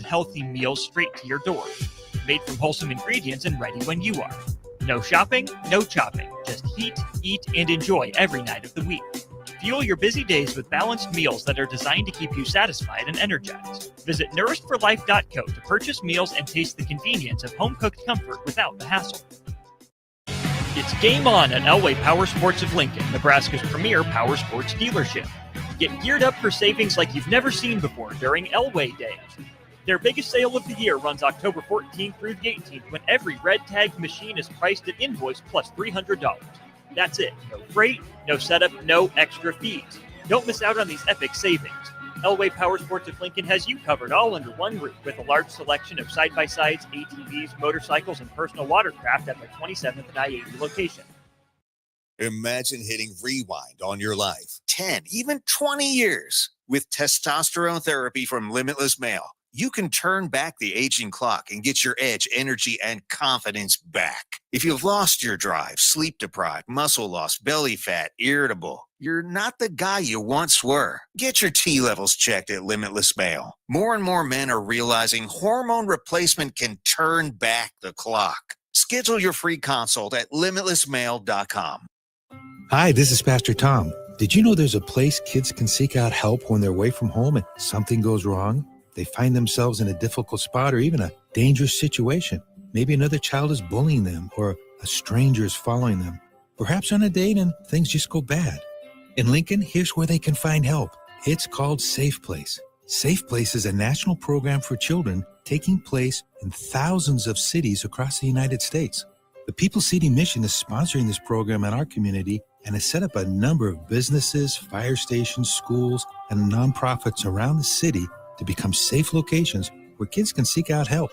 Healthy meals straight to your door. Made from wholesome ingredients and ready when you are. No shopping, no chopping. Just heat, eat, and enjoy every night of the week. Fuel your busy days with balanced meals that are designed to keep you satisfied and energized. Visit nourishedforlife.co to purchase meals and taste the convenience of home-cooked comfort without the hassle. It's game on at Elway Power Sports of Lincoln, Nebraska's premier power sports dealership. Get geared up for savings like you've never seen before during Elway Days. Their biggest sale of the year runs October 14th through the 18th when every red tagged machine is priced at invoice plus $300. That's it. No freight, no setup, no extra fees. Don't miss out on these epic savings. Elway Power Sports of Lincoln has you covered all under one roof with a large selection of side-by-sides, ATVs, motorcycles, and personal watercraft at their 27th and I-80 location. Imagine hitting rewind on your life 10, even 20 years. With testosterone therapy from Limitless Male, you can turn back the aging clock and get your edge, energy, and confidence back. If you've lost your drive, sleep deprived, muscle loss, belly fat, irritable, you're not the guy you once were. Get your T levels checked at Limitless Male. More and more men are realizing hormone replacement can turn back the clock. Schedule your free consult at limitlessmale.com. Hi, this is Pastor Tom. Did you know there's a place kids can seek out help when they're away from home and something goes wrong? They find themselves in a difficult spot or even a dangerous situation. Maybe another child is bullying them or a stranger is following them. Perhaps on a date and things just go bad. In Lincoln, here's where they can find help. It's called Safe Place. Safe Place is a national program for children taking place in thousands of cities across the United States. The People City Mission is sponsoring this program in our community and has set up a number of businesses, fire stations, schools, and nonprofits around the city to become safe locations where kids can seek out help.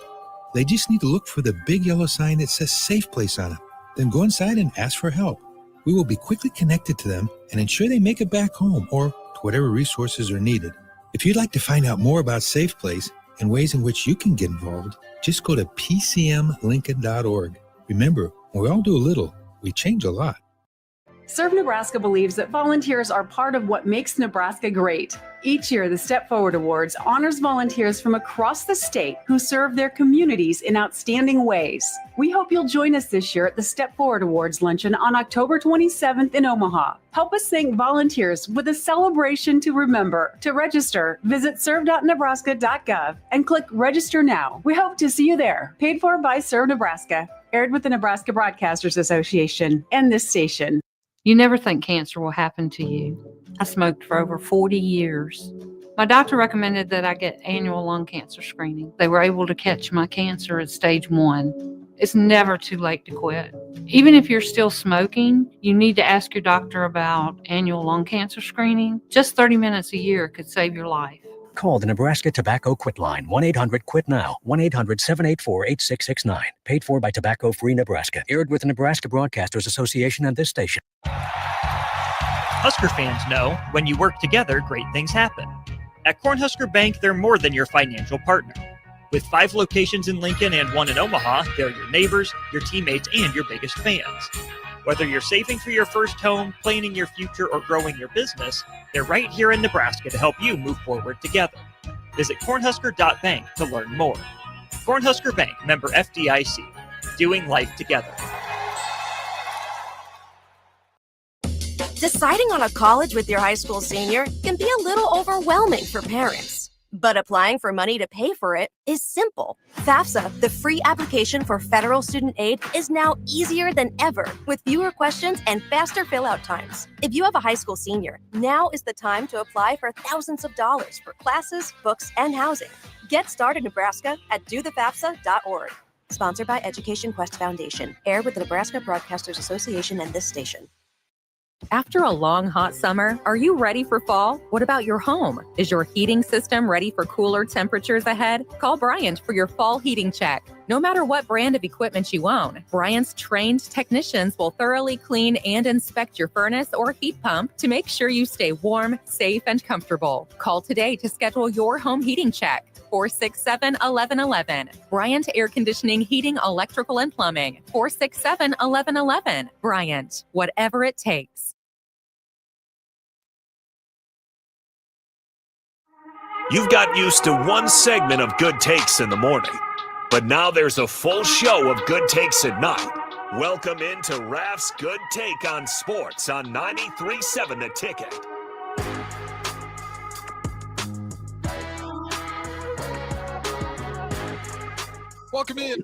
They just need to look for the big yellow sign that says Safe Place on it. Then go inside and ask for help. We will be quickly connected to them and ensure they make it back home or to whatever resources are needed. If you'd like to find out more about Safe Place and ways in which you can get involved, just go to pcmlincoln.org. Remember, when we all do a little, we change a lot. Serve Nebraska believes that volunteers are part of what makes Nebraska great. Each year, the Step Forward Awards honors volunteers from across the state who serve their communities in outstanding ways. We hope you'll join us this year at the Step Forward Awards luncheon on October 27th in Omaha. Help us thank volunteers with a celebration to remember. To register, visit serve.nebraska.gov and click Register Now. We hope to see you there. Paid for by Serve Nebraska. Aired with the Nebraska Broadcasters Association and this station. You never think cancer will happen to you. I smoked for over 40 years. My doctor recommended that I get annual lung cancer screening. They were able to catch my cancer at stage 1. It's never too late to quit. Even if you're still smoking, you need to ask your doctor about annual lung cancer screening. Just 30 minutes a year could save your life. Call the Nebraska Tobacco Quit Line, 1-800-QUIT-NOW, 1-800-784-8669. Paid for by Tobacco Free Nebraska. Aired with the Nebraska Broadcasters Association and this station. Husker fans know when you work together, great things happen. At Cornhusker Bank, they're more than your financial partner. With 5 locations in Lincoln and 1 in Omaha, they're your neighbors, your teammates, and your biggest fans. Whether you're saving for your first home, planning your future, or growing your business, they're right here in Nebraska to help you move forward together. Visit cornhusker.bank to learn more. Cornhusker Bank, member FDIC. Doing life together. Deciding on a college with your high school senior can be a little overwhelming for parents. But applying for money to pay for it is simple. FAFSA, the free application for federal student aid, is now easier than ever with fewer questions and faster fill-out times. If you have a high school senior, now is the time to apply for thousands of dollars for classes, books, and housing. Get started, Nebraska, at dothefafsa.org. Sponsored by Education Quest Foundation. Aired with the Nebraska Broadcasters Association and this station. After a long, hot summer, are you ready for fall? What about your home? Is your heating system ready for cooler temperatures ahead? Call Bryant for your fall heating check. No matter what brand of equipment you own, Bryant's trained technicians will thoroughly clean and inspect your furnace or heat pump to make sure you stay warm, safe, and comfortable. Call today to schedule your home heating check. 467-1111. Bryant Air Conditioning, Heating, Electrical, and Plumbing. 467-1111. Bryant, whatever it takes. You've got used to one segment of Good Takes in the morning, but now there's a full show of Good Takes at night. Welcome into Raff's Good Take on Sports on 93.7 The Ticket. Welcome in.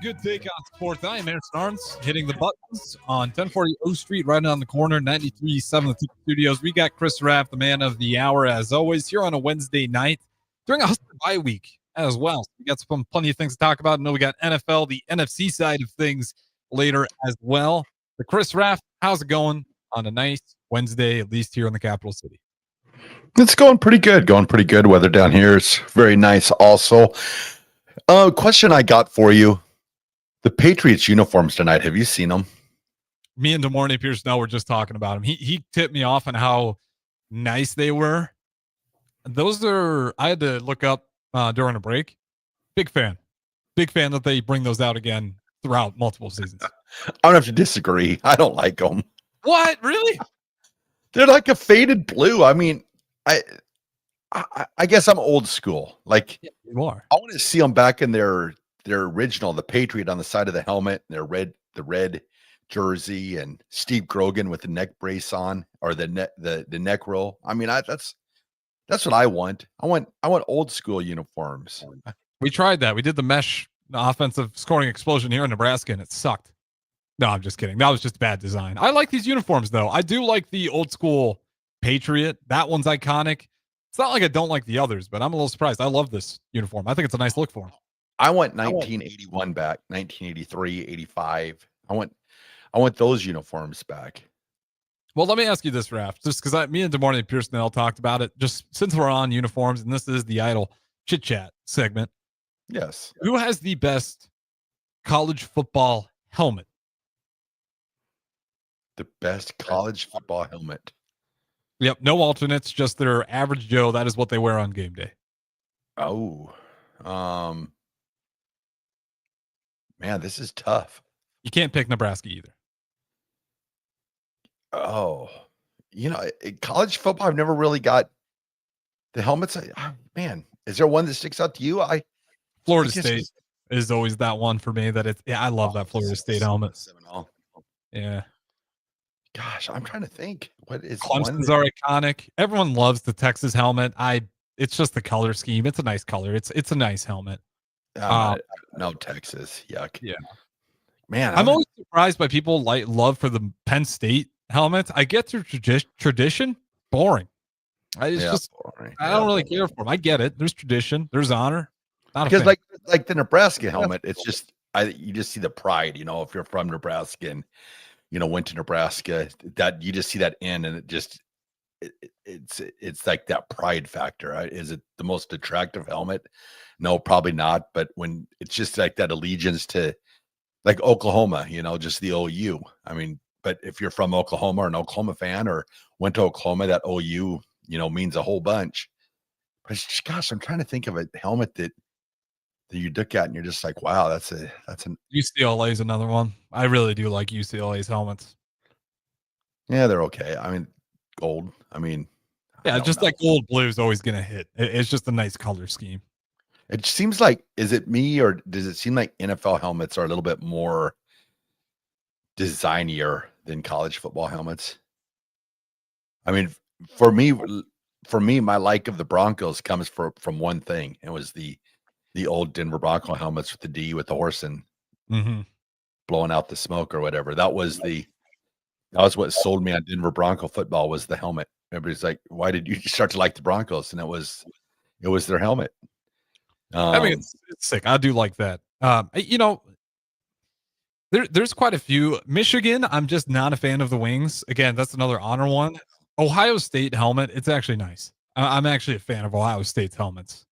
Good Take on Sports. I am Aaron Arns, hitting the buttons on 1040 O Street, right on the corner, 93.7 The Ticket Studios. We got Chris Raff, the man of the hour, as always, here on a Wednesday night during a Husker bye week as well. We got plenty of things to talk about. I know we got NFL, the NFC side of things later as well. But Chris Raff, how's it going on a nice Wednesday, at least here in the capital city? It's going pretty good. Weather down here is very nice also. Question I got for you. The Patriots uniforms tonight, have you seen them? Me and DeMornay Pierce-Snell were just talking about them. He tipped me off on how nice they were. Those are, I had to look up during a break. Big fan that they bring those out again throughout multiple seasons. I don't have to disagree. I don't like them. What? Really? They're like a faded blue. I mean, I guess I'm old school. Like, yeah, you are. I want to see them back in their original, the Patriot on the side of the helmet, and the red jersey, and Steve Grogan with the neck brace on, or the neck roll. I mean, that's what I want. I want old school uniforms. We tried that. We did the mesh offensive scoring explosion here in Nebraska, and it sucked. No, I'm just kidding. That was just bad design. I like these uniforms, though. I do like the old school Patriot. That one's iconic. It's not like I don't like the others, but I'm a little surprised. I love this uniform. I think it's a nice look for them. I want 1981 back, 1983, 85. I want those uniforms back. Well, let me ask you this, Raff, just because me and DeMornay Pierce-Snell talked about it, just since we're on uniforms, and this is the Idle Chit Chat segment. Yes. Who has the best college football helmet? The best college football helmet. Yep, no alternates, just their average Joe. That is what they wear on game day. Oh, man, this is tough. You can't pick Nebraska either. Oh, in college football, I've never really got the helmets. Man, is there one that sticks out to you? Florida State is always that one for me. I love that Florida State helmet. Yeah. Gosh, I'm trying to think. What is Clemson's are iconic. Everyone loves the Texas helmet. It's just the color scheme. It's a nice color. It's a nice helmet. No, Texas. Yuck. Yeah. Man, I'm always surprised by people love for the Penn State helmets. I get their tradition. Boring. Boring. I don't really care for them. I get it. There's tradition. There's honor. Because like the Nebraska helmet, it's just you just see the pride. If you're from Nebraska and went to Nebraska, that you just see that and it just it's like that pride factor. Right? Is it the most attractive helmet? No, probably not. But when it's just like that allegiance to like Oklahoma, just the OU. I mean, but if you're from Oklahoma or an Oklahoma fan or went to Oklahoma, that OU, means a whole bunch. But gosh, I'm trying to think of a helmet that you look at and you're just like, wow, that's an UCLA is another one. I really do like UCLA's helmets. Yeah, they're okay. I mean, gold. I mean, yeah, just like gold blue is always going to hit. It's just a nice color scheme. It seems like, is it me or does it seem like NFL helmets are a little bit more designier than college football helmets? I mean, for me, my like of the Broncos comes from one thing. It was the old Denver Bronco helmets with the D with the horse and blowing out the smoke or whatever. That was what sold me on Denver Bronco football, was the helmet. Everybody's like, why did you start to like the Broncos? And it was their helmet. I mean, it's sick. I do like that. There's quite a few. Michigan, I'm just not a fan of the wings. Again, that's another honor one. Ohio State helmet, it's actually nice. I'm actually a fan of Ohio State's helmets.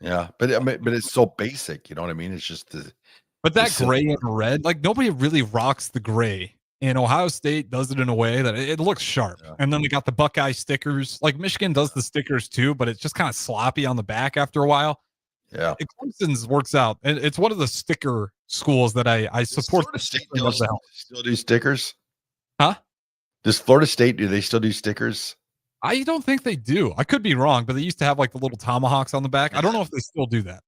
Yeah, but it's so basic. You know what I mean? It's just but that gray and red, like nobody really rocks the gray. And Ohio State does it in a way that it looks sharp. Yeah. And then they got the Buckeye stickers. Like Michigan does the stickers too, but it's just kind of sloppy on the back after a while. Yeah. Clemson's works out. And it's one of the sticker schools that I support. Florida State still do stickers? Huh? Does Florida State, do they still do stickers? I don't think they do. I could be wrong, but they used to have like the little tomahawks on the back. I don't know if they still do that.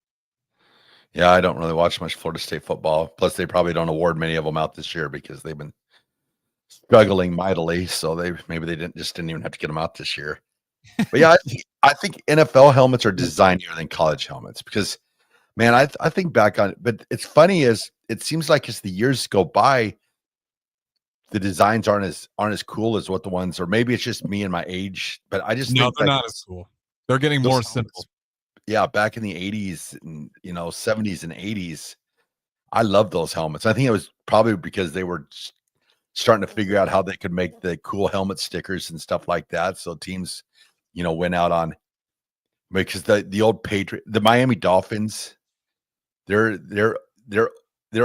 Yeah, I don't really watch much Florida State football. Plus, they probably don't award many of them out this year because they've been struggling mightily. So maybe they didn't even have to get them out this year. But yeah, I think NFL helmets are designier than college helmets because, man, I think back on it. But it's funny is it seems like as the years go by, the designs aren't as cool as what the ones, or maybe it's just me and my age. But I just think they're not as cool. They're getting more simple. Yeah, back in the 80s and 70s and 80s, I loved those helmets. I think it was probably because they were starting to figure out how they could make the cool helmet stickers and stuff like that. So teams, went out on, because the old the Miami Dolphins, their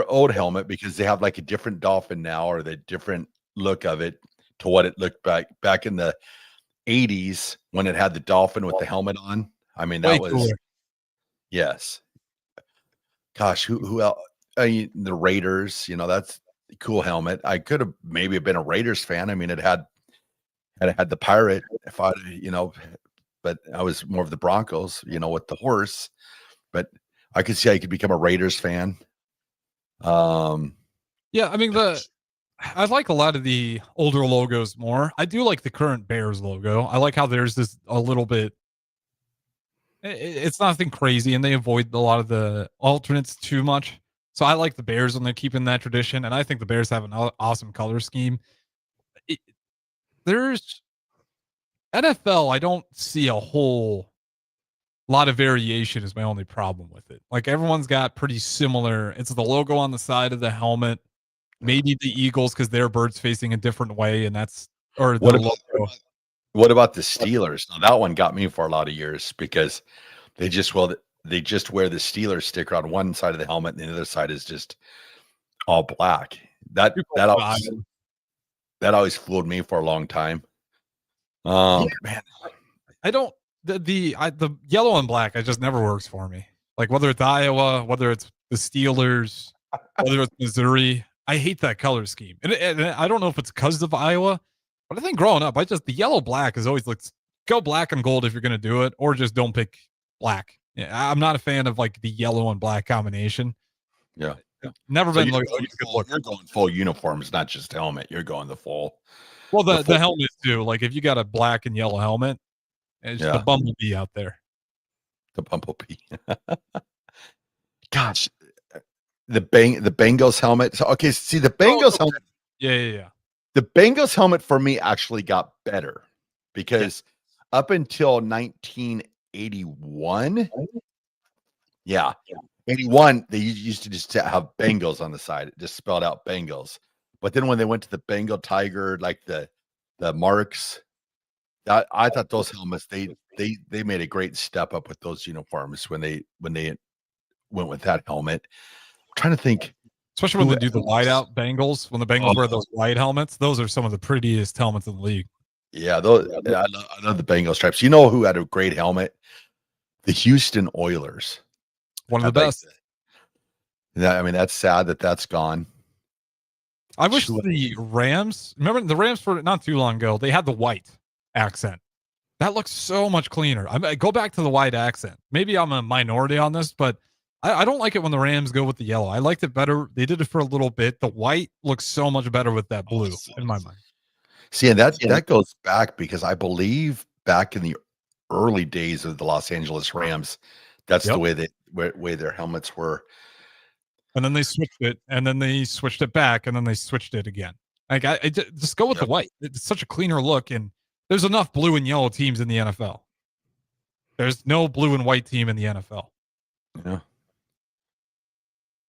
old helmet, because they have like a different dolphin now, or the different look of it to what it looked back in the 80s when it had the dolphin with the helmet on. I mean, that was cooler. Yes. Gosh, who else? I mean, the Raiders, that's a cool helmet. I could have maybe been a Raiders fan. I mean, it had the pirate, but I was more of the Broncos, with the horse. But I could see I could become a Raiders fan. Yeah, I mean I like a lot of the older logos more. I do like the current Bears logo. I like how there's this a little bit. It's nothing crazy, and they avoid a lot of the alternates too much. So I like the Bears when they're keeping that tradition, and I think the Bears have an awesome color scheme. There's NFL. I don't see a whole lot of variation. Is my only problem with it. Like everyone's got pretty similar. It's the logo on the side of the helmet. Maybe the Eagles because their bird's facing a different way, and that's or the logo. What about the Steelers? Now that one got me for a lot of years because they just wear the Steelers sticker on one side of the helmet, and the other side is just all black. That always fooled me for a long time. Man, I don't the yellow and black. It just never works for me. Like whether it's Iowa, whether it's the Steelers, whether it's Missouri, I hate that color scheme. And I don't know if it's because of Iowa. But I think growing up, the yellow black has always looked, go black and gold if you're going to do it, or just don't pick black. Yeah, I'm not a fan of like the yellow and black combination. Yeah. Never been like a good look. You're going full uniforms, not just helmet. You're going the full. Well, the helmet too. Like if you got a black and yellow helmet, it's just the bumblebee out there. The bumblebee. Gosh, the Bengals helmet. So, okay, see the Bengals helmet. Yeah. The Bengals helmet for me actually got better because up until 1981, 81, they used to just have Bengals on the side. It just spelled out Bengals. But then when they went to the Bengal Tiger, like the marks, I thought those helmets, they made a great step up with those uniforms when they went with that helmet. I'm trying to think. Especially when they do the whiteout Bengals, when the Bengals wear those white helmets, those are some of the prettiest helmets in the league. Yeah, those I love the Bengal stripes. You know who had a great helmet? The Houston Oilers. One of the best. I mean, that's sad that that's gone. I wish the Rams, remember the Rams for not too long ago, they had the white accent. That looks so much cleaner. I go back to the white accent. Maybe I'm a minority on this, but I don't like it when the Rams go with the yellow. I liked it better. They did it for a little bit. The white looks so much better with that blue in my mind. See, and that goes back because I believe back in the early days of the Los Angeles Rams, that's the way way their helmets were. And then they switched it, and then they switched it back, and then they switched it again. Like I just go with the white. It's such a cleaner look, and there's enough blue and yellow teams in the NFL. There's no blue and white team in the NFL. Yeah.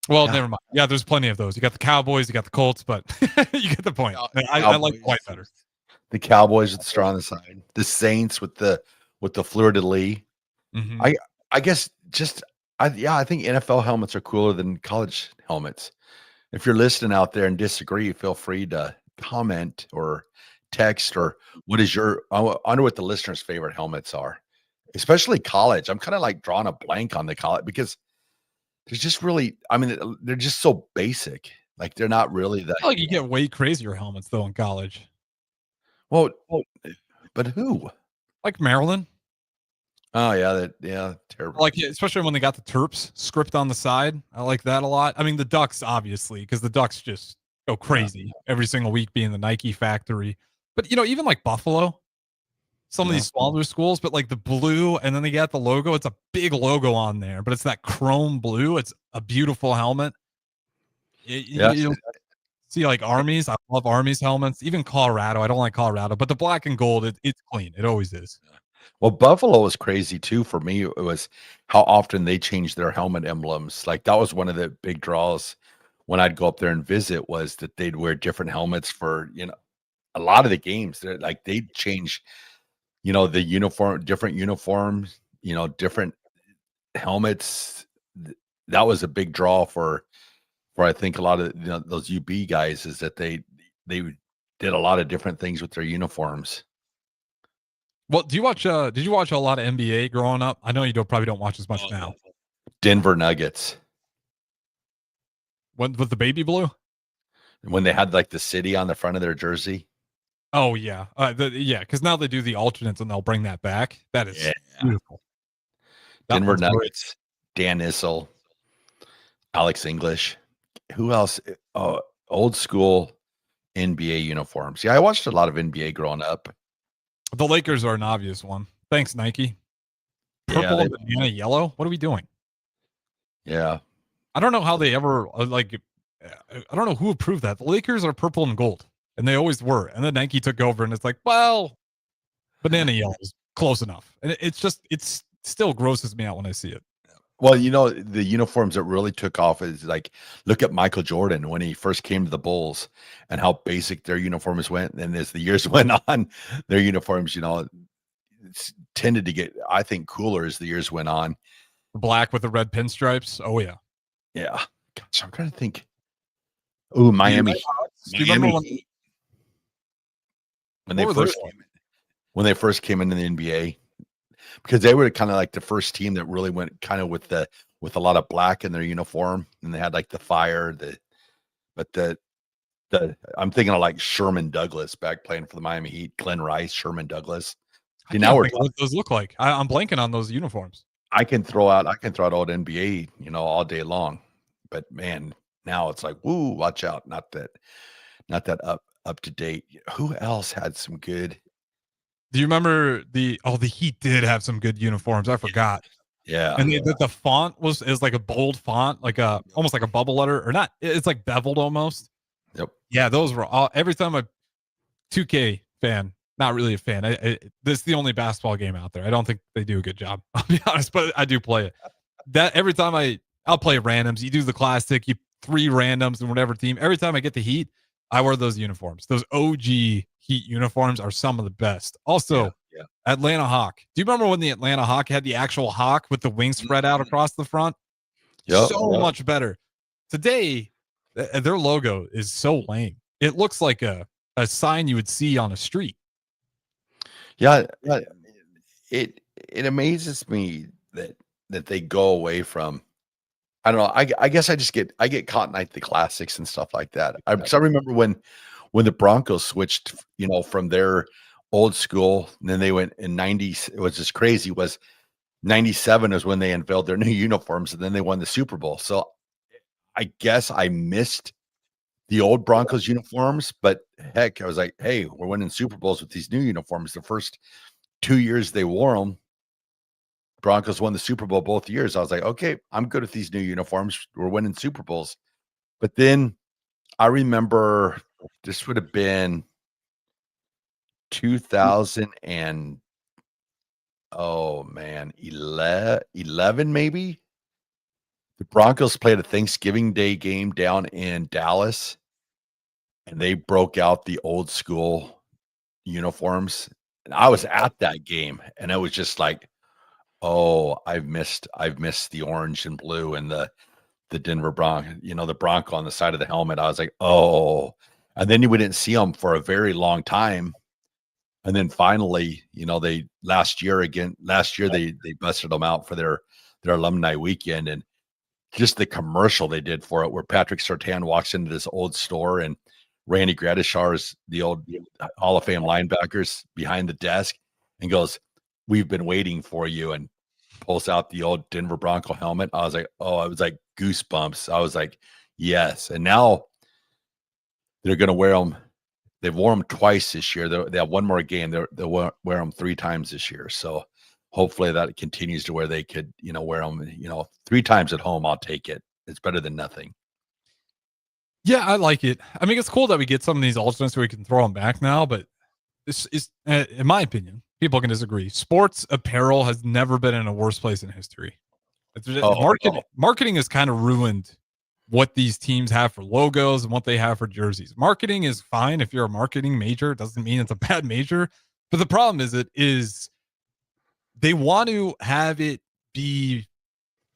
Well, never mind. Yeah, there's plenty of those. You got the Cowboys, you got the Colts, but you get the point. I like white better. The Cowboys with the straw on the side. The Saints with the fleur de lis. Mm-hmm. I guess I think NFL helmets are cooler than college helmets. If you're listening out there and disagree, feel free to comment or text or I wonder what the listeners' favorite helmets are, especially college. I'm kind of like drawing a blank on the college because there's just really, I mean, they're just so basic. Like they're not really that. I feel like you get way crazier helmets though in college. Well, but who? Like Maryland. Oh yeah, terrible. Like, especially when they got the Terps script on the side. I like that a lot. I mean, the Ducks, obviously, because the Ducks just go crazy every single week being the Nike factory. But, even like Buffalo, some of these smaller schools, but like the blue, and then they got the logo. It's a big logo on there, but it's that chrome blue. It's a beautiful helmet. You see like Armies. I love Armies helmets. Even Colorado. I don't like Colorado, but the black and gold, it's clean. It always is. Well, Buffalo was crazy too for me. It was how often they changed their helmet emblems. Like that was one of the big draws when I'd go up there and visit was that they'd wear different helmets for, a lot of the games. They're like they'd change, the uniform, different uniforms, different helmets. That was a big draw for I think a lot of those UB guys is that they did a lot of different things with their uniforms. Well, did you watch a lot of NBA growing up? I know you probably don't watch as much now. Denver Nuggets. With the baby blue? When they had like the city on the front of their jersey. Oh yeah. Because now they do the alternates and they'll bring that back. That is beautiful. Denver Nuggets, Dan Issel, Alex English. Who else? Oh, old school NBA uniforms. Yeah, I watched a lot of NBA growing up. The Lakers are an obvious one. Thanks, Nike. Purple and banana yellow. What are we doing? Yeah. I don't know how they ever I don't know who approved that. The Lakers are purple and gold, and they always were. And then Nike took over, and it's like, well, banana yellow is close enough. And it's still grosses me out when I see it. Well, the uniforms that really took off is like, look at Michael Jordan when he first came to the Bulls and how basic their uniforms went. And as the years went on, their uniforms, tended to get, I think, cooler as the years went on. The black with the red pinstripes. Oh, yeah. Yeah. Gosh, I'm trying to think. Oh, Miami. Do you remember when they first came into the NBA? Because they were kind of like the first team that really went kind of with a lot of black in their uniform, and they had like the fire, I'm thinking of like Sherman Douglas back playing for the Miami Heat, Glenn Rice, Sherman Douglas. Now what those look like. I'm blanking on those uniforms. I can throw out old NBA, all day long, but man, now it's like, woo, watch out, not that up to date. Who else had some good? Do you remember the Heat did have some good uniforms? I forgot. Yeah. And the font is like a bold font, like almost like a bubble letter, or not. It's like beveled almost. Yep. Yeah, those were all. Every time 2K fan, not really a fan. This is the only basketball game out there. I don't think they do a good job. I'll be honest, but I do play it. That every time I'll play randoms. You do the classic. You 3 randoms in whatever team. Every time I get the Heat, I wear those uniforms. Those OG Heat uniforms are some of the best. Also, Atlanta Hawk. Do you remember when the Atlanta Hawk had the actual hawk with the wings spread out across the front? Yep. So much better. Today, their logo is so lame. It looks like a sign you would see on a street. Yeah, it amazes me that they go away from. I don't know. I guess I get caught in like the classics and stuff like that. I remember when the Broncos switched, from their old school, and then they went in 90s. It was just crazy. Was 97 is when they unveiled their new uniforms, and then they won the Super Bowl. So I guess I missed the old Broncos uniforms, but heck, I was like, hey, we're winning Super Bowls with these new uniforms. The first 2 years they wore them, Broncos won the Super Bowl both years. I was like, okay, I'm good with these new uniforms. We're winning Super Bowls. But then I remember this would have been 2000 and 11 maybe. The Broncos played a Thanksgiving Day game down in Dallas, and they broke out the old school uniforms. And I was at that game, and it was just like, oh, I've missed the orange and blue and the Denver Bronco, the Bronco on the side of the helmet. I was like, oh, and then we didn't see them for a very long time. And then finally, last year they busted them out for their alumni weekend, and just the commercial they did for it, where Patrick Surtain walks into this old store and Randy Gradishar's, the old Hall of Fame linebackers, behind the desk and goes, we've been waiting for you, and pulls out the old Denver Bronco helmet. I was like, oh, I was like goosebumps. I was like, yes. And now they're going to wear them. They've worn them twice this year. They have one more game. They'll wear them 3 times this year. So hopefully that continues to where they could, wear them, 3 times at home. I'll take it. It's better than nothing. Yeah, I like it. I mean, it's cool that we get some of these alternates so we can throw them back now, but this is, in my opinion, people can disagree. Sports apparel has never been in a worse place in history. Marketing has kind of ruined what these teams have for logos and what they have for jerseys. Marketing is fine if you're a marketing major. It doesn't mean it's a bad major. But the problem is they want to have it be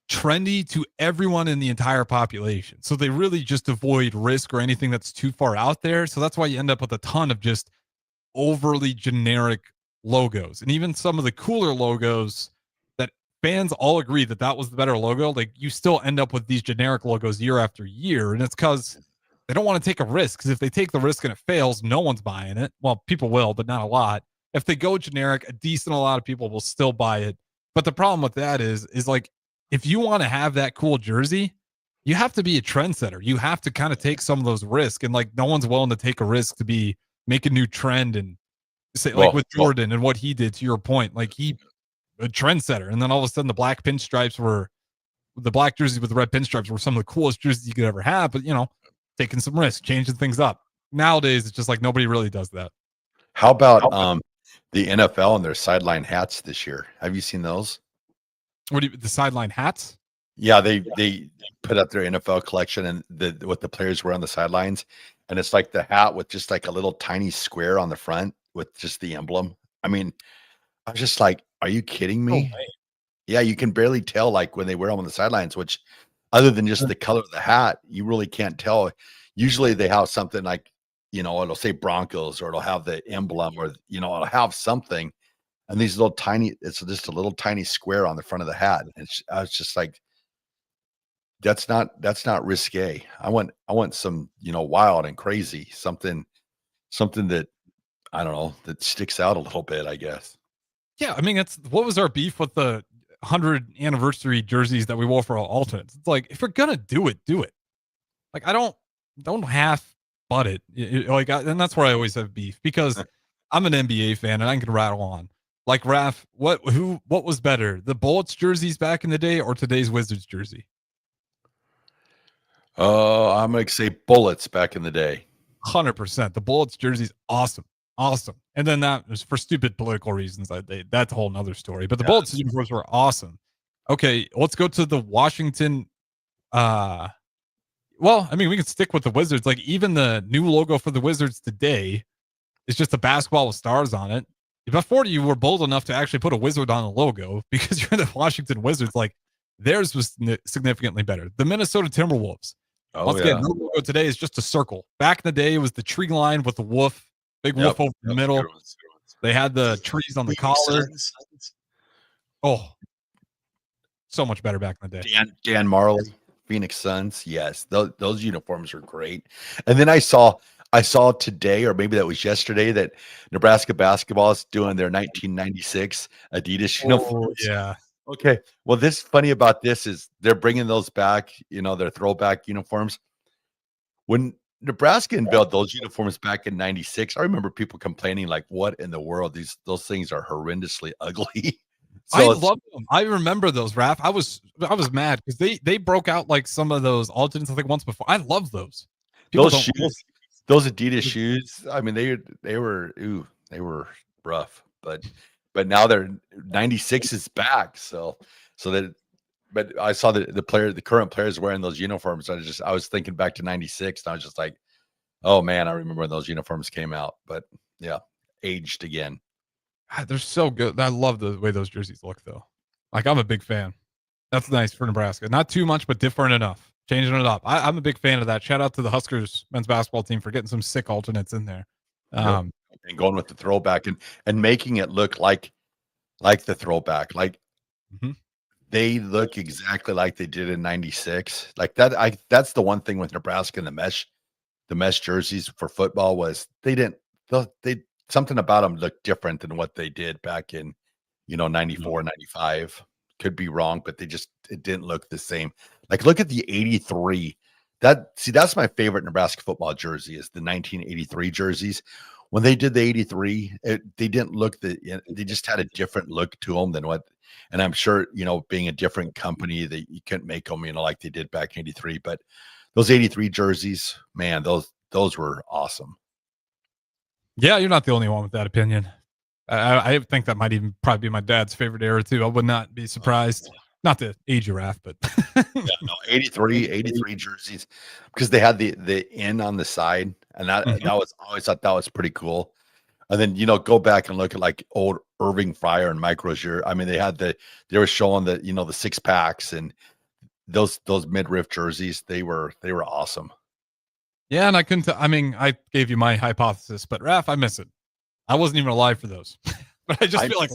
trendy to everyone in the entire population. So they really just avoid risk or anything that's too far out there. So that's why you end up with a ton of just overly generic logos. And even some of the cooler logos that fans all agree that was the better logo, like you still end up with these generic logos year after year. And it's because they don't want to take a risk. Because if they take the risk and it fails, no one's buying it. Well, people will, but not a lot. If they go generic, a lot of people will still buy it. But the problem with that is like, if you want to have that cool jersey, you have to be a trendsetter. You have to kind of take some of those risks. And like, no one's willing to take a risk to make a new trend and say, like with Jordan and what he did, to your point, like he a trendsetter. And then all of a sudden the black pinstripes the black jerseys with the red pinstripes were some of the coolest jerseys you could ever have, but taking some risks, changing things up. Nowadays, it's just like nobody really does that. How about the NFL and their sideline hats this year? Have you seen those? The sideline hats? Yeah, they put up their NFL collection and what the players wear on the sidelines, and it's like the hat with just like a little tiny square on the front with just the emblem. I mean, I was just like, are you kidding me? Oh, yeah, you can barely tell like when they wear them on the sidelines, which other than just the color of the hat, you really can't tell. Usually they have something like, it'll say Broncos or it'll have the emblem or, it'll have something. And these it's just a little tiny square on the front of the hat. And I was just like, that's not risque. I want some, wild and crazy, something that, I don't know, that sticks out a little bit, I guess. Yeah. I mean, what was our beef with the 100 anniversary jerseys that we wore for all alternates? It's like, if you're going to do it, do it. Like, I don't half butt it. And that's where I always have beef because I'm an NBA fan and I can rattle on. Like Raff, what was better, the Bullets jerseys back in the day or today's Wizards jersey? I'm going to say Bullets back in the day. 100%. The Bullets jerseys, awesome. And then that was for stupid political reasons. That's a whole nother story. But the Bullets uniforms were awesome. Okay, let's go to the Washington. Well, I mean, we can stick with the Wizards. Like even the new logo for the Wizards today is just a basketball with stars on it. Before you were bold enough to actually put a wizard on the logo because you're the Washington Wizards, like theirs was significantly better. The Minnesota Timberwolves. Once again, their logo today is just a circle. Back in the day, it was the tree line with the wolf, big wolf over the middle. They had the trees on the collar. Oh, so much better back in the day. Dan Marley, Phoenix Suns. Yes, those uniforms are great. And then I saw today, or maybe that was yesterday, that Nebraska basketball is doing their 1996 Adidas uniforms. Yeah. Okay. Well, funny about this is they're bringing those back, their throwback uniforms. When Nebraska unveiled those uniforms back in 96, I remember people complaining like, what in the world? Those things are horrendously ugly. I love them. I remember those, Raff. I was mad because they broke out like some of those alternates, I think, once before. I love those. Those shoes. Those Adidas shoes, I mean, they were rough, but now they're 96 is back. But I saw the current players wearing those uniforms. I was thinking back to 96 and I was just like, oh man, I remember when those uniforms came out, but yeah, aged again. God, they're so good. I love the way those jerseys look though. Like I'm a big fan. That's nice for Nebraska. Not too much, but different enough. Changing it up. I'm a big fan of that. Shout out to the Huskers men's basketball team for getting some sick alternates in there. And going with the throwback and making it look like the throwback. Like they look exactly like they did in 96. Like that. That's the one thing with Nebraska and the mesh jerseys for football was they something about them looked different than what they did back in, 94, 95. Could be wrong, but it didn't look the same. Like, look at the 83. That's my favorite Nebraska football jersey is the 1983 jerseys. When they did the 83, they didn't look they just had a different look to them than what, and I'm sure, being a different company that you couldn't make them, like they did back in 83, but those 83 jerseys, man, those were awesome. Yeah, you're not the only one with that opinion. I think that might even probably be my dad's favorite era too. I would not be surprised. Not to age you, Raff, but yeah, no, 83 jerseys, because they had the N on the side, and that was, I always thought that was pretty cool. And then, go back and look at like old Irving Fryer and Mike Rozier. I mean, they were showing the, the 6-packs and those midriff jerseys. They were awesome. Yeah, and I couldn't. I gave you my hypothesis, but Raff, I miss it. I wasn't even alive for those. But I just feel like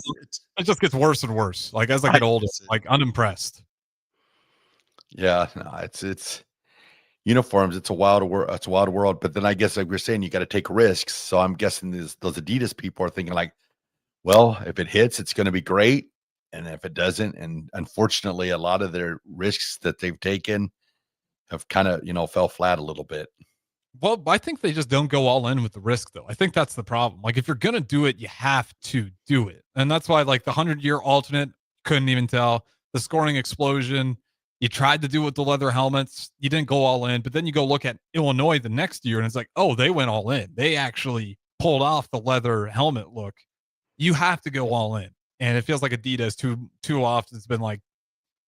it just gets worse and worse. Like as I get older, like unimpressed. Yeah, no, it's uniforms. It's a wild world. It's a wild world. But then I guess, like we're saying, you got to take risks. So I'm guessing those Adidas people are thinking like, well, if it hits, it's going to be great, and if it doesn't, and unfortunately, a lot of their risks that they've taken have kind of fell flat a little bit. Well, I think they just don't go all in with the risk, though. I think that's the problem. Like, if you're going to do it, you have to do it. And that's why, like, the 100-year alternate, couldn't even tell. The scoring explosion, you tried to do it with the leather helmets. You didn't go all in. But then you go look at Illinois the next year, and it's like, oh, they went all in. They actually pulled off the leather helmet look. You have to go all in. And it feels like Adidas too often has been like,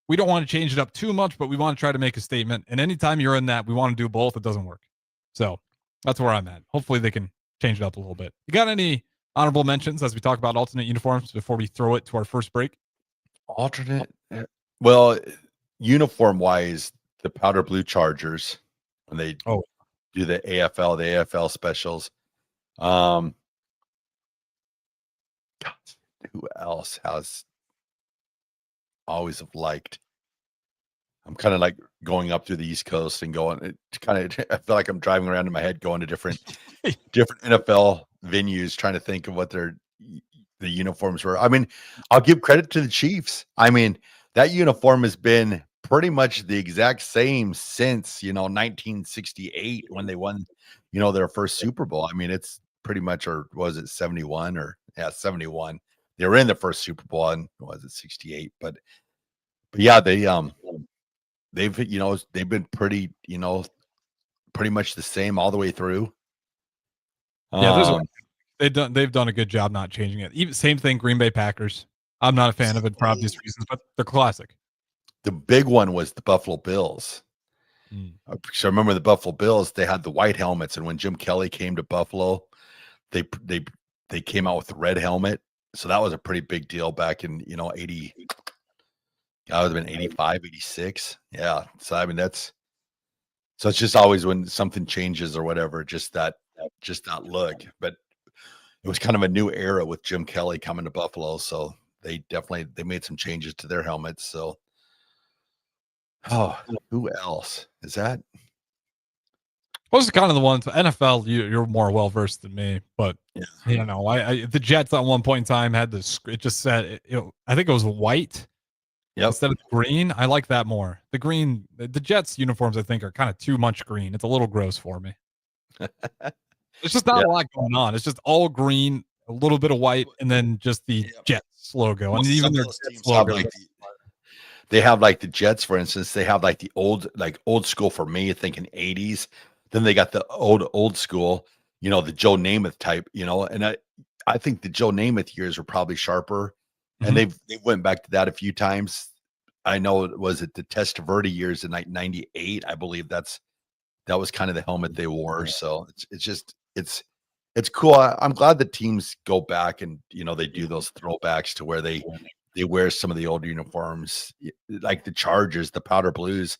we don't want to change it up too much, but we want to try to make a statement. And anytime you're in that, we want to do both. It doesn't work. So that's where I'm at. Hopefully they can change it up a little bit. You got any honorable mentions as we talk about alternate uniforms before we throw it to our first break? Alternate? Well, uniform wise, the powder blue Chargers, when they do the AFL specials. God, who else has always have liked? I'm kind of like going up through the East Coast and going. I feel like I'm driving around in my head, going to different NFL venues, trying to think of what the uniforms were. I mean, I'll give credit to the Chiefs. I mean, that uniform has been pretty much the exact same since 1968 when they won their first Super Bowl. I mean, it's pretty much, or was it 71 or 71? They were in the first Super Bowl, and was it 68? But yeah, they've been pretty pretty much the same all the way through. Yeah, they've done a good job not changing it. Even same thing, Green Bay Packers. I'm not a fan of it for obvious reasons, but they're classic. The big one was the Buffalo Bills. So I remember the Buffalo Bills, they had the white helmets, and when Jim Kelly came to Buffalo, they came out with the red helmet. So that was a pretty big deal back in 80. I would have been 85, 86. Yeah. So I mean it's just always when something changes or whatever, just that look. But it was kind of a new era with Jim Kelly coming to Buffalo. So they made some changes to their helmets. So who else is that? Those are kind of the ones. NFL, you're more well versed than me, but the Jets at one point in time had this. It just said, I think it was white. Yep. Instead of green. I like that more. The green, the Jets uniforms, I think, are kind of too much green. It's a little gross for me. It's just not a lot going on. It's just all green, a little bit of white, and then just the Jets logo. And even their Jets logo. They have like the Jets, for instance, they have like the old school for me, thinking 80s. Then they got the old school, the Joe Namath type, and I think the Joe Namath years were probably sharper. And they went back to that a few times. I know it was the Testaverde years in like 98. I believe that was kind of the helmet they wore. So it's cool. I'm glad the teams go back and they do those throwbacks to where they wear some of the old uniforms, like the Chargers, the powder blues.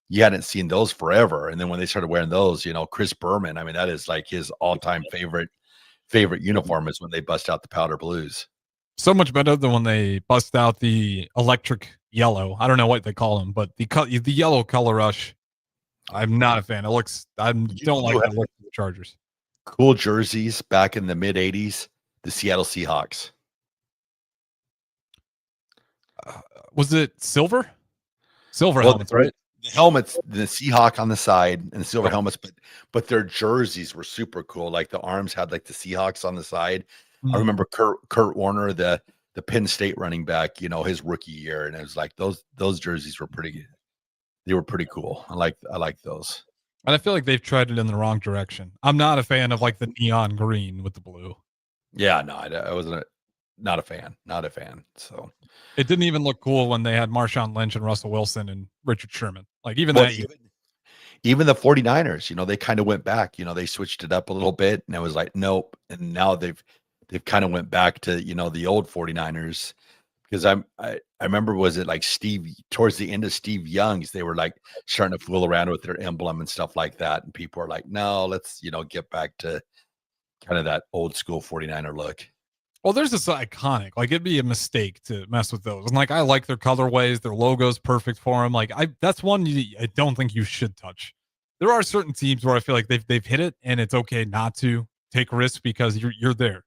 You hadn't seen those forever, and then when they started wearing those, Chris Berman. I mean, that is like his all-time favorite uniform is when they bust out the powder blues. So much better than when they bust out the electric yellow. I don't know what they call them, but the yellow color rush, I'm not a fan. I don't like the look of the Chargers. Cool jerseys back in the mid 80s, the Seattle Seahawks. Was it silver? Silver Well, helmets, right? The helmets, the Seahawk on the side and the silver helmets, but their jerseys were super cool. Like the arms had like the Seahawks on the side. I remember Kurt Warner, the Penn State running back, his rookie year, and it was like those jerseys were they were pretty cool. I like those. And I feel like they've tried it in the wrong direction. I'm not a fan of like the neon green with the blue. Yeah, no, I wasn't not a fan. So it didn't even look cool when they had Marshawn Lynch and Russell Wilson and Richard Sherman. Like even even the 49ers, they kind of went back, they switched it up a little bit and it was like, nope. And now they've kind of went back to, the old 49ers, because I remember, was it like towards the end of Steve Young's, they were like starting to fool around with their emblem and stuff like that. And people are like, no, let's, get back to kind of that old school 49er look. Well, there's this iconic, like it'd be a mistake to mess with those. And like, I like their colorways, their logo's perfect for them. Like that's one I don't think you should touch. There are certain teams where I feel like they've hit it and it's okay not to take risks because you're there.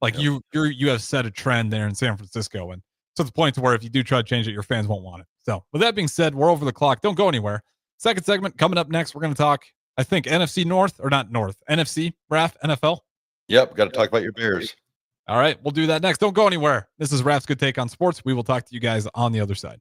Like you have set a trend there in San Francisco, and to the point to where if you do try to change it, your fans won't want it. So with that being said, we're over the clock. Don't go anywhere. Second segment coming up next. We're going to talk, I think, NFC North, or not North, NFC, Raff, NFL. Yep. Got to talk about your Bears. All right. We'll do that next. Don't go anywhere. This is Raff's Good Take on Sports. We will talk to you guys on the other side.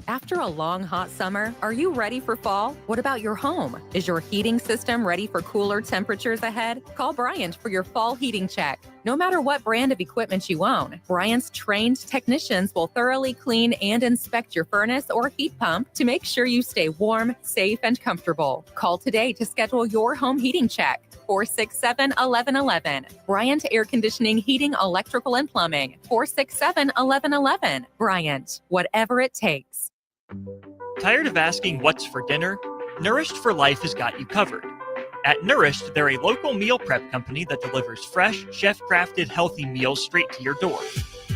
After a long, hot summer, are you ready for fall? What about your home? Is your heating system ready for cooler temperatures ahead? Call Bryant for your fall heating check. No matter what brand of equipment you own, Bryant's trained technicians will thoroughly clean and inspect your furnace or heat pump to make sure you stay warm, safe, and comfortable. Call today to schedule your home heating check. 467-1111. Bryant Air Conditioning, Heating, Electrical, and Plumbing. 467-1111. Bryant, whatever it takes. Tired of asking what's for dinner? Nourished for Life has got you covered. At Nourished, they're a local meal prep company that delivers fresh, chef-crafted, healthy meals straight to your door.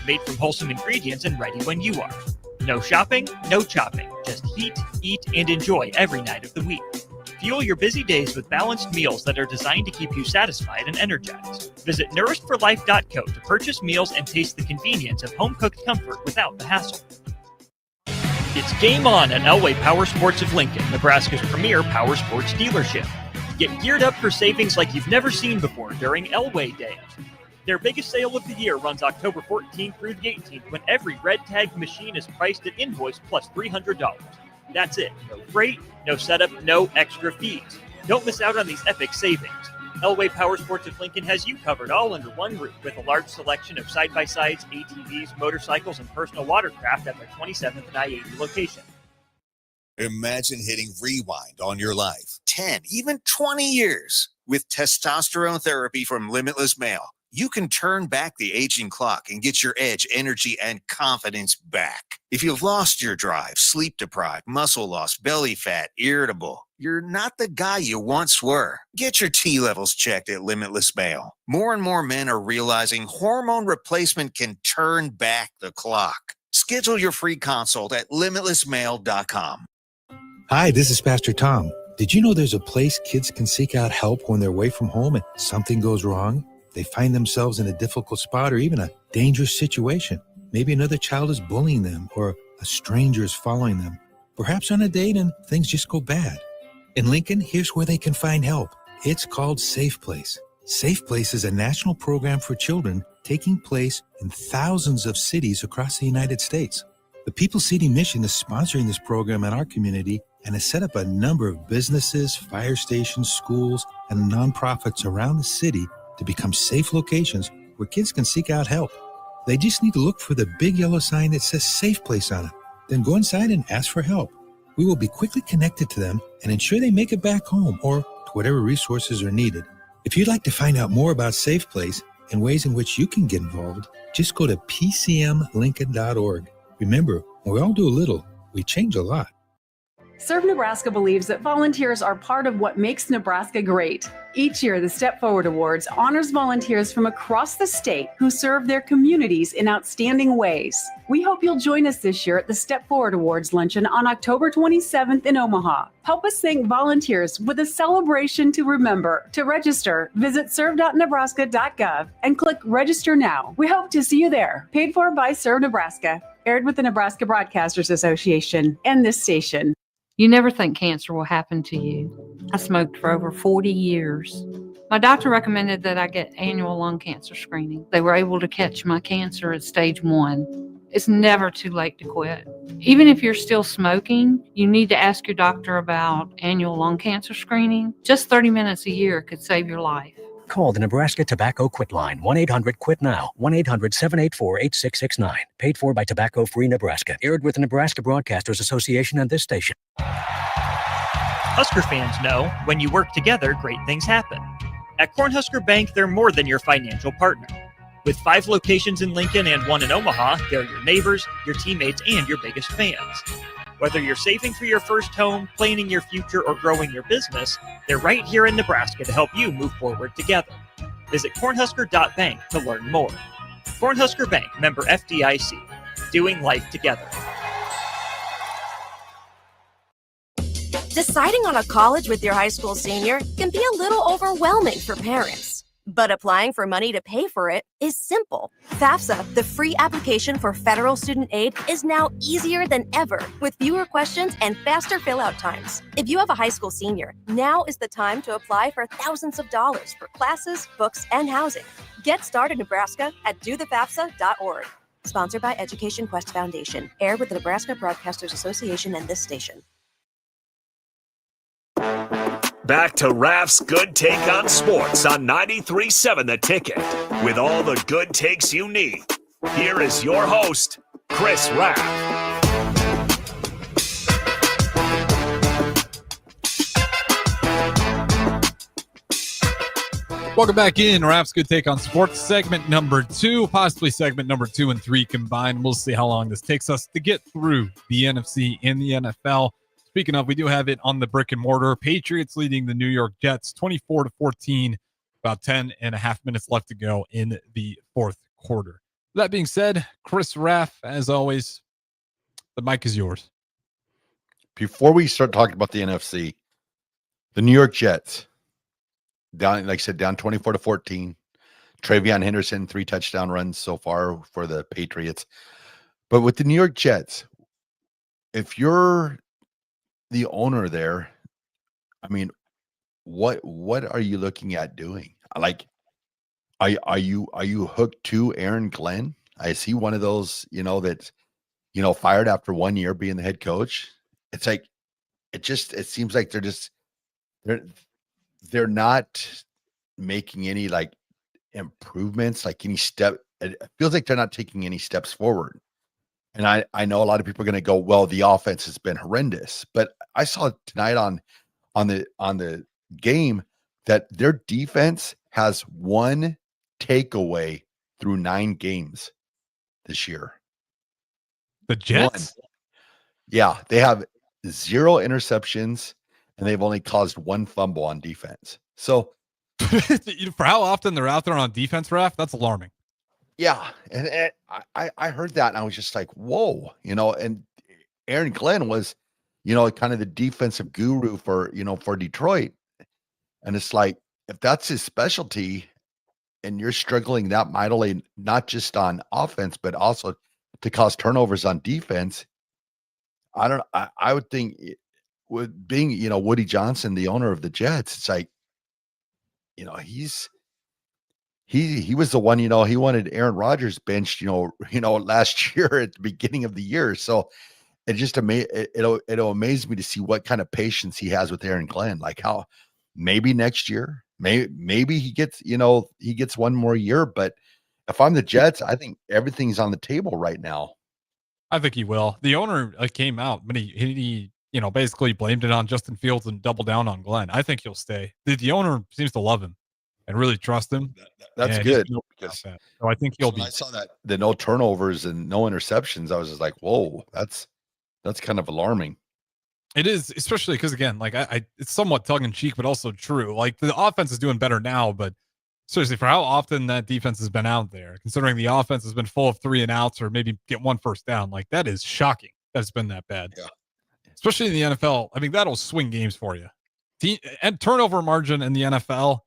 Made from wholesome ingredients and ready when you are. No shopping, no chopping. Just heat, eat, and enjoy every night of the week. Fuel your busy days with balanced meals that are designed to keep you satisfied and energized. Visit nourishedforlife.co to purchase meals and taste the convenience of home-cooked comfort without the hassle. It's game on at Elway Power Sports of Lincoln, Nebraska's premier power sports dealership. Get geared up for savings like you've never seen before during Elway Day. Their biggest sale of the year runs October 14th through the 18th, when every red tagged machine is priced at invoice plus $300. That's it. No freight, no setup, no extra fees. Don't miss out on these epic savings. Elway Power Sports of Lincoln has you covered all under one roof with a large selection of side-by-sides, ATVs, motorcycles, and personal watercraft at their 27th and I-80 location. Imagine hitting rewind on your life 10, even 20 years. With testosterone therapy from Limitless Male, you can turn back the aging clock and get your edge, energy, and confidence back. If you've lost your drive, sleep deprived, muscle loss, belly fat, irritable, you're not the guy you once were. Get your T levels checked at Limitless Male. More and more men are realizing hormone replacement can turn back the clock. Schedule your free consult at limitlessmale.com. Hi, this is Pastor Tom. Did you know there's a place kids can seek out help when they're away from home and something goes wrong? They find themselves in a difficult spot or even a dangerous situation. Maybe another child is bullying them or a stranger is following them. Perhaps on a date and things just go bad. In Lincoln, here's where they can find help. It's called Safe Place. Safe Place is a national program for children taking place in thousands of cities across the United States. The People City Mission is sponsoring this program in our community and has set up a number of businesses, fire stations, schools, and nonprofits around the city to become safe locations where kids can seek out help. They just need to look for the big yellow sign that says Safe Place on it. Then go inside and ask for help. We will be quickly connected to them and ensure they make it back home or to whatever resources are needed. If you'd like to find out more about Safe Place and ways in which you can get involved, just go to pcmlincoln.org. Remember, when we all do a little, we change a lot. Serve Nebraska believes that volunteers are part of what makes Nebraska great. Each year, the Step Forward Awards honors volunteers from across the state who serve their communities in outstanding ways. We hope you'll join us this year at the Step Forward Awards luncheon on October 27th in Omaha. Help us thank volunteers with a celebration to remember. To register, visit serve.nebraska.gov and click Register Now. We hope to see you there. Paid for by Serve Nebraska. aired with the Nebraska Broadcasters Association and this station. You never think cancer will happen to you. I smoked for over 40 years. My doctor recommended that I get annual lung cancer screening. They were able to catch my cancer at stage 1. It's never too late to quit. Even if you're still smoking, you need to ask your doctor about annual lung cancer screening. Just 30 minutes a year could save your life. Call the Nebraska Tobacco Quit Line, 1-800-QUIT-NOW, 1-800-784-8669. Paid for by Tobacco Free Nebraska. Aired with the Nebraska Broadcasters Association and this station. Husker fans know when you work together, great things happen. At Cornhusker Bank, they're more than your financial partner. With 5 locations in Lincoln and 1 in Omaha, they're your neighbors, your teammates, and your biggest fans. Whether you're saving for your first home, planning your future, or growing your business, they're right here in Nebraska to help you move forward together. Visit cornhusker.bank to learn more. Cornhusker Bank, member FDIC, doing life together. Deciding on a college with your high school senior can be a little overwhelming for parents. But applying for money to pay for it is simple. FAFSA, the free application for federal student aid, is now easier than ever with fewer questions and faster fill-out times. If you have a high school senior, now is the time to apply for thousands of dollars for classes, books, and housing. Get started, Nebraska, at dothefafsa.org. Sponsored by Education Quest Foundation. Aired with the Nebraska Broadcasters Association and this station. Back to Raff's Good Take on Sports on 93.7 The Ticket. With all the good takes you need, here is your host, Chris Raff. Welcome back in. Raff's Good Take on Sports, segment number 2, possibly segment number 2 and 3 combined. We'll see how long this takes us to get through the NFC and the NFL. Speaking of, we do have it on the brick and mortar. Patriots leading the New York Jets 24-14, about 10 and a half minutes left to go in the fourth quarter. That being said, Chris Raff, as always, the mic is yours. Before we start talking about the NFC, the New York Jets, down, like I said, down 24-14. Travion Henderson, 3 touchdown runs so far for the Patriots. But with the New York Jets, if you're the owner there, I mean, what are you looking at doing? Like, are you hooked to Aaron Glenn? I see one of those, that's, fired after 1 year being the head coach. It's like, it seems like they're not making any like improvements, like any step. It feels like they're not taking any steps forward. And I know a lot of people are going to go, well, the offense has been horrendous, but I saw tonight on the game that their defense has 1 takeaway through 9 games this year. The Jets? 1. Yeah, they have 0 interceptions and they've only caused 1 fumble on defense. So for how often they're out there on defense, Raff, that's alarming. Yeah, and I heard that and I was just like, whoa, and Aaron Glenn was, kind of the defensive guru for Detroit. And it's like, if that's his specialty and you're struggling that mightily, not just on offense, but also to cause turnovers on defense, I would think with being, Woody Johnson, the owner of the Jets, it's like, he was the one, he wanted Aaron Rodgers benched, last year at the beginning of the year. So it just it'll amaze me to see what kind of patience he has with Aaron Glenn. Like how maybe next year, maybe he gets 1 more year. But if I'm the Jets, I think everything's on the table right now. I think he will. The owner came out, but he basically blamed it on Justin Fields and doubled down on Glenn. I think he'll stay. The owner seems to love him and really trust him. That's good. Because, so I think he'll be. I saw that the no turnovers and no interceptions. I was just like, whoa, that's kind of alarming. It is, especially because again, like it's somewhat tongue in cheek, but also true. Like the offense is doing better now, but seriously, for how often that defense has been out there, considering the offense has been full of 3 and outs or maybe get 1 first down, like that is shocking. That's been that bad. Yeah. Especially in the NFL. I mean, that'll swing games for you. And turnover margin in the NFL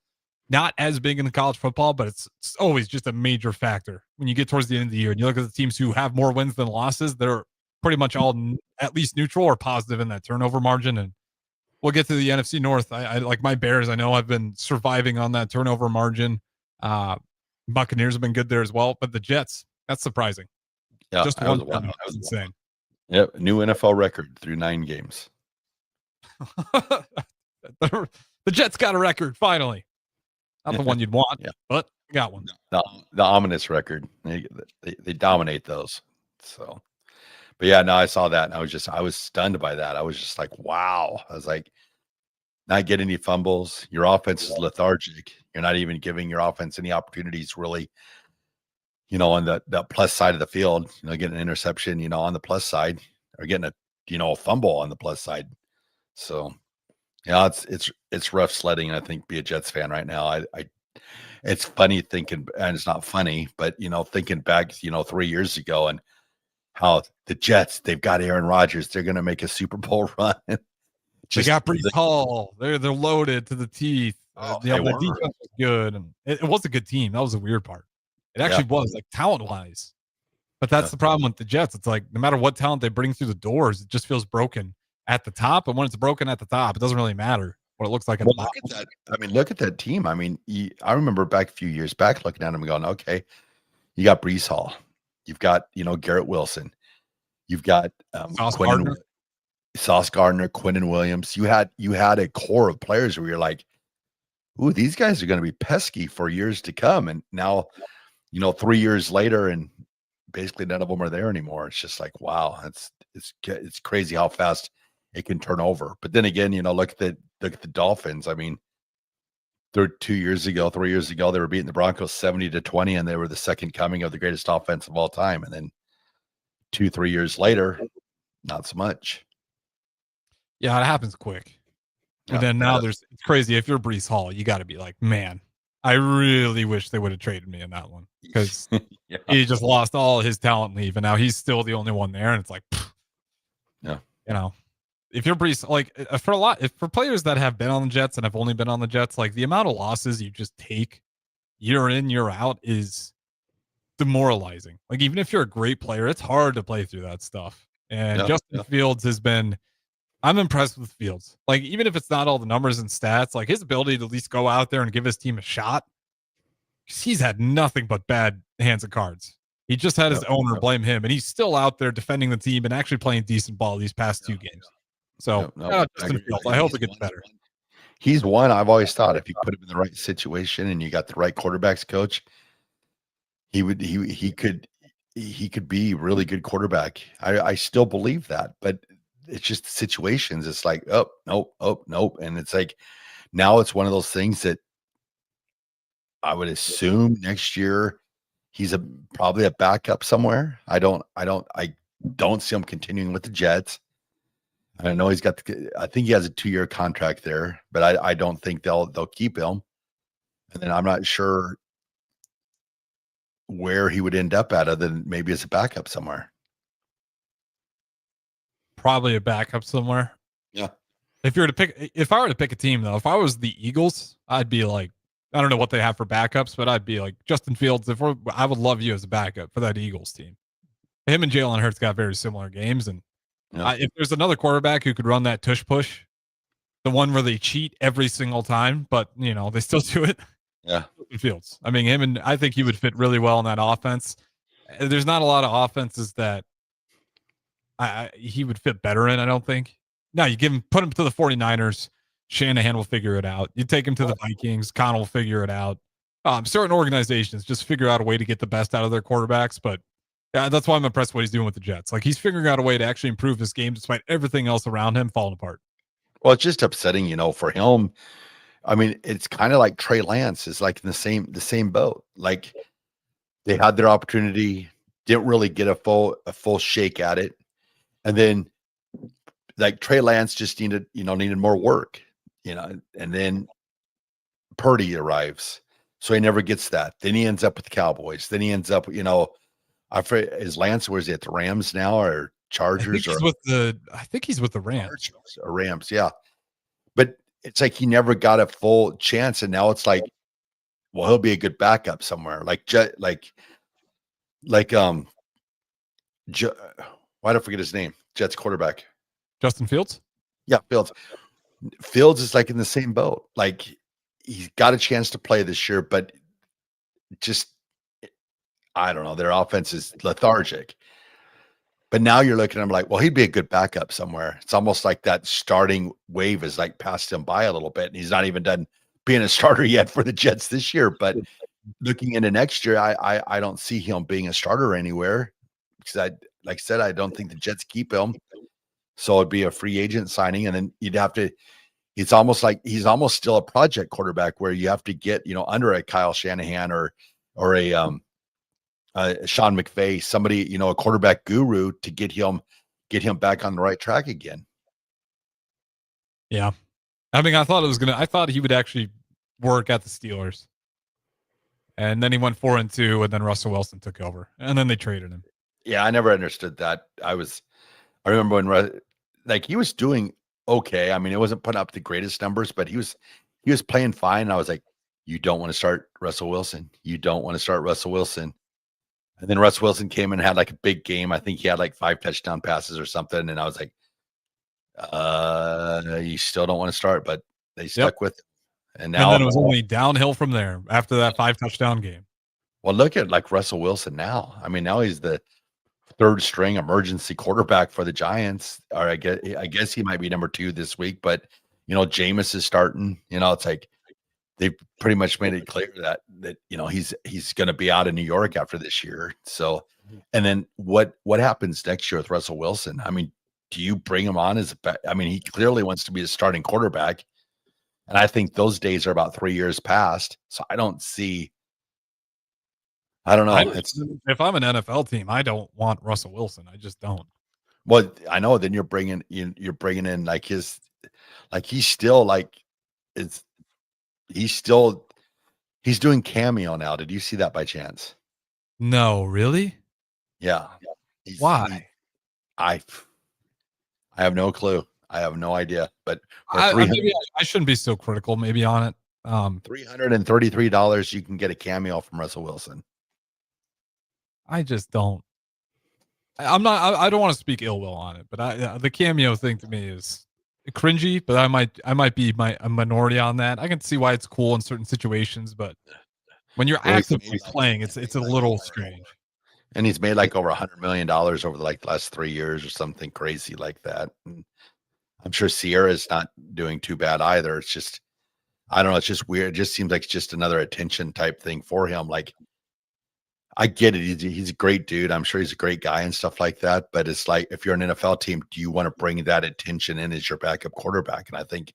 not as big in the college football, but it's always just a major factor when you get towards the end of the year and you look at the teams who have more wins than losses. They're pretty much all at least neutral or positive in that turnover margin. And we'll get to the NFC North. I like my Bears. I know I've been surviving on that turnover margin. Buccaneers have been good there as well, but the Jets, that's surprising. Yeah, just one. That was insane. Yep, new NFL record through 9 games. The Jets got a record finally. Not the one you'd want, but got one. The ominous record. They dominate those. So, but yeah, no, I saw that and I was stunned by that. I was just like, wow. I was like, not getting any fumbles. Your offense is lethargic. You're not even giving your offense any opportunities really, on the plus side of the field, getting an interception, on the plus side, or getting a fumble on the plus side. So yeah, it's rough sledding. I think be a Jets fan right now. It's funny thinking, and it's not funny, but thinking back, 3 years ago and how the Jets, they've got Aaron Rodgers. They're going to make a Super Bowl run. They got Breece Hall. They're loaded to the teeth. The defense was good, and it was a good team. That was the weird part. It actually was, like, talent-wise. But that's the problem with the Jets. It's like no matter what talent they bring through the doors, it just feels broken at the top. And when it's broken at the top, it doesn't really matter what it looks like at the bottom. Look at that. I mean, look at that team. I mean, I remember back a few years back looking at them and going, okay, you got Breece Hall. You've got, Garrett Wilson. You've got Sauce Gardner, Quinnen Williams. You had a core of players where you're like, ooh, these guys are going to be pesky for years to come. And now, 3 years later, and basically none of them are there anymore. It's just like, wow, it's crazy how fast it can turn over. But then again, look at the Dolphins. I mean, 3 years ago, they were beating the Broncos 70-20, and they were the second coming of the greatest offense of all time. And then 2-3 years later, not so much. Yeah, it happens quick. And then now it's crazy. If you're Breece Hall, you got to be like, man, I really wish they would have traded me in that one because he just lost all his talent leave, and now he's still the only one there. And it's like, if you're Breece, like for players that have been on the Jets and have only been on the Jets, like the amount of losses you just take year in, year out is demoralizing. Like even if you're a great player, it's hard to play through that stuff. And Justin Fields has been. I'm impressed with Fields. Like, even if it's not all the numbers and stats, like his ability to at least go out there and give his team a shot, because he's had nothing but bad hands of cards. He just had his owner blame him, and he's still out there defending the team and actually playing decent ball these past 2 games. So, Justin Fields, I hope it gets better. He's one. I've always thought if you put him in the right situation and you got the right quarterbacks coach, he could be a really good quarterback. I still believe that, but it's just situations. It's like, nope. And it's like, now it's one of those things that I would assume next year he's probably a backup somewhere. I don't see him continuing with the Jets. I know he's got I think he has a 2-year contract there, but I don't think they'll keep him. And then I'm not sure where he would end up at other than maybe as a backup somewhere. Probably a backup somewhere. Yeah. If I were to pick a team though, if I was the Eagles, I'd be like, I don't know what they have for backups, but I'd be like Justin Fields. I would love you as a backup for that Eagles team. Him and Jalen Hurts got very similar games, and if there's another quarterback who could run that tush push, the one where they cheat every single time, but they still do it. Yeah. Fields. I mean, I think he would fit really well in that offense. There's not a lot of offenses that he would fit better in, I don't think. No, you put him to the 49ers, Shanahan will figure it out. You take him to the Vikings, Connell will figure it out. Certain organizations just figure out a way to get the best out of their quarterbacks, but that's why I'm impressed with what he's doing with the Jets. Like, he's figuring out a way to actually improve his game despite everything else around him falling apart. Well, it's just upsetting, for him. I mean, it's kind of like Trey Lance is like in the same boat. Like, they had their opportunity, didn't really get a full shake at it. And then like Trey Lance just needed more work, and then Purdy arrives. So he never gets that. Then he ends up with the Cowboys. Then he ends up, I forget, is Lance, where is he at, the Rams now or Chargers? I think he's with the Rams. Rams, yeah. But it's like he never got a full chance. And now it's like well, he'll be a good backup somewhere. Why do I forget his name? Jets quarterback. Justin Fields? Yeah, Fields. Fields is like in the same boat. Like he's got a chance to play this year, but just I don't know. Their offense is lethargic. But now you're looking at him like, well, he'd be a good backup somewhere. It's almost like that starting wave has like passed him by a little bit, and he's not even done being a starter yet for the Jets this year. But looking into next year, I don't see him being a starter anywhere because like I said, I don't think the Jets keep him. So it'd be a free agent signing, and then you'd have to. It's almost like he's almost still a project quarterback where you have to get under a Kyle Shanahan or a Sean McVay, somebody a quarterback guru to get him back on the right track again. Yeah, I mean, I thought he would actually work at the Steelers, and then he went 4-2, and then Russell Wilson took over, and then they traded him. Yeah, I never understood that. I remember when he was doing okay. I mean, it wasn't putting up the greatest numbers, but he was playing fine. And I was like, you don't want to start Russell Wilson. You don't want to start Russell Wilson. And then Russ Wilson came and had like a big game. I think he had like 5 touchdown passes or something. And I was like, you still don't want to start, but they stuck with it. And then it was only downhill from there after that 5 touchdown game. Well, look at like Russell Wilson now. I mean, now he's the 3rd string emergency quarterback for the Giants. Or I guess he might be number 2 this week, but Jameis is starting. It's like they've pretty much made it clear that he's going to be out in New York after this year. So, and then what happens next year with Russell Wilson? I mean, do you bring him on he clearly wants to be a starting quarterback, and I think those days are about 3 years past. So I don't know. If I'm an NFL team, I don't want Russell Wilson. I just don't. Well, I know. Then you're bringing in like he's doing cameo now. Did you see that by chance? No, really? Yeah. Why? I have no clue. I have no idea. But I shouldn't be so critical maybe on it. $333, you can get a cameo from Russell Wilson. I just don't. I don't want to speak ill will on it, but the cameo thing to me is cringy. But I might be a minority on that. I can see why it's cool in certain situations, but when you're actively playing, it's a little strange. And he's made like over $100 million over the last 3 years or something crazy like that. And I'm sure Sierra's not doing too bad either. It's just, I don't know. It's just weird. It just seems like it's just another attention type thing for him. Like, I get it. He's a great dude. I'm sure he's a great guy and stuff like that. But it's like, if you're an NFL team, do you want to bring that attention in as your backup quarterback? And I think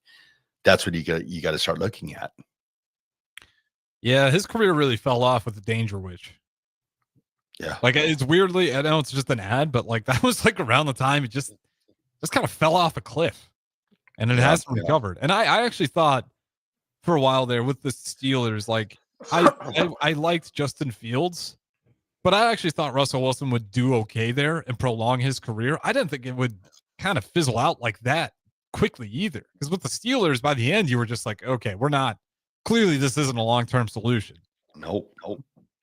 that's what you got to start looking at. Yeah, his career really fell off with the Danger Witch. Yeah, like it's weirdly, I know it's just an ad, but like that was like around the time it just kind of fell off a cliff, and it hasn't recovered. And I actually thought for a while there with the Steelers, like I liked Justin Fields. But I actually thought Russell Wilson would do okay there and prolong his career. I didn't think it would kind of fizzle out like that quickly either. Because with the Steelers, by the end, you were just like, okay, clearly this isn't a long-term solution. Nope.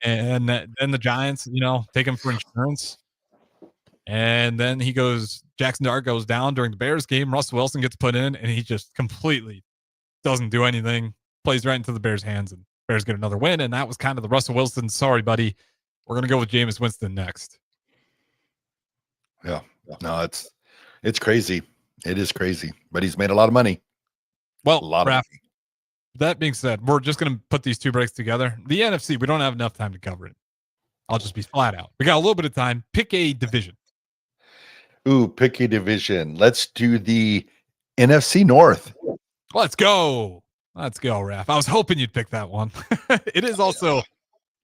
And then the Giants, take him for insurance. And then Jackson Dart goes down during the Bears game. Russell Wilson gets put in, and he just completely doesn't do anything, plays right into the Bears' hands, and Bears get another win. And that was kind of the Russell Wilson, sorry, buddy. We're going to go with Jameis Winston next. Yeah. No, it's crazy. It is crazy, but he's made a lot of money. Well, Raff, that being said, we're just going to put these 2 breaks together. The NFC, we don't have enough time to cover it. I'll just be flat out. We got a little bit of time. Pick a division. Ooh, pick a division. Let's do the NFC North. Let's go, Raff. I was hoping you'd pick that one. It is also...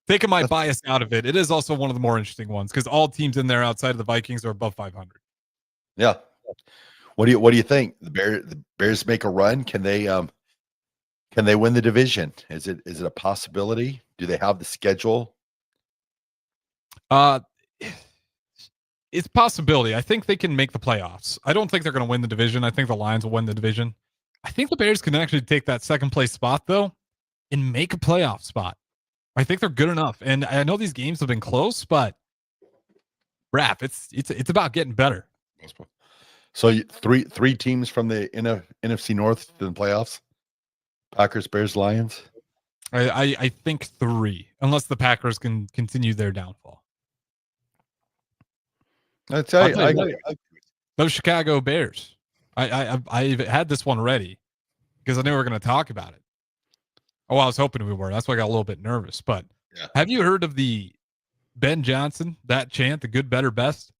Taking my bias out of it, it is also one of the more interesting ones because all teams in there outside of the Vikings are above 500. Yeah. What do you think? The Bears make a run? Can they win the division? Is it a possibility? Do they have the schedule? It's a possibility. I think they can make the playoffs. I don't think they're going to win the division. I think the Lions will win the division. I think the Bears can actually take that second place spot though and make a playoff spot. I think they're good enough. And I know these games have been close, but Raff, it's about getting better. So three teams from the NFC North in the playoffs: Packers, Bears, Lions. I think 3, unless the Packers can continue their downfall. I'd say Those Chicago Bears. I've had this one ready because I knew we were going to talk about it. Oh, I was hoping we were. That's why I got a little bit nervous. But have you heard of the Ben Johnson, that chant, the good, better, best?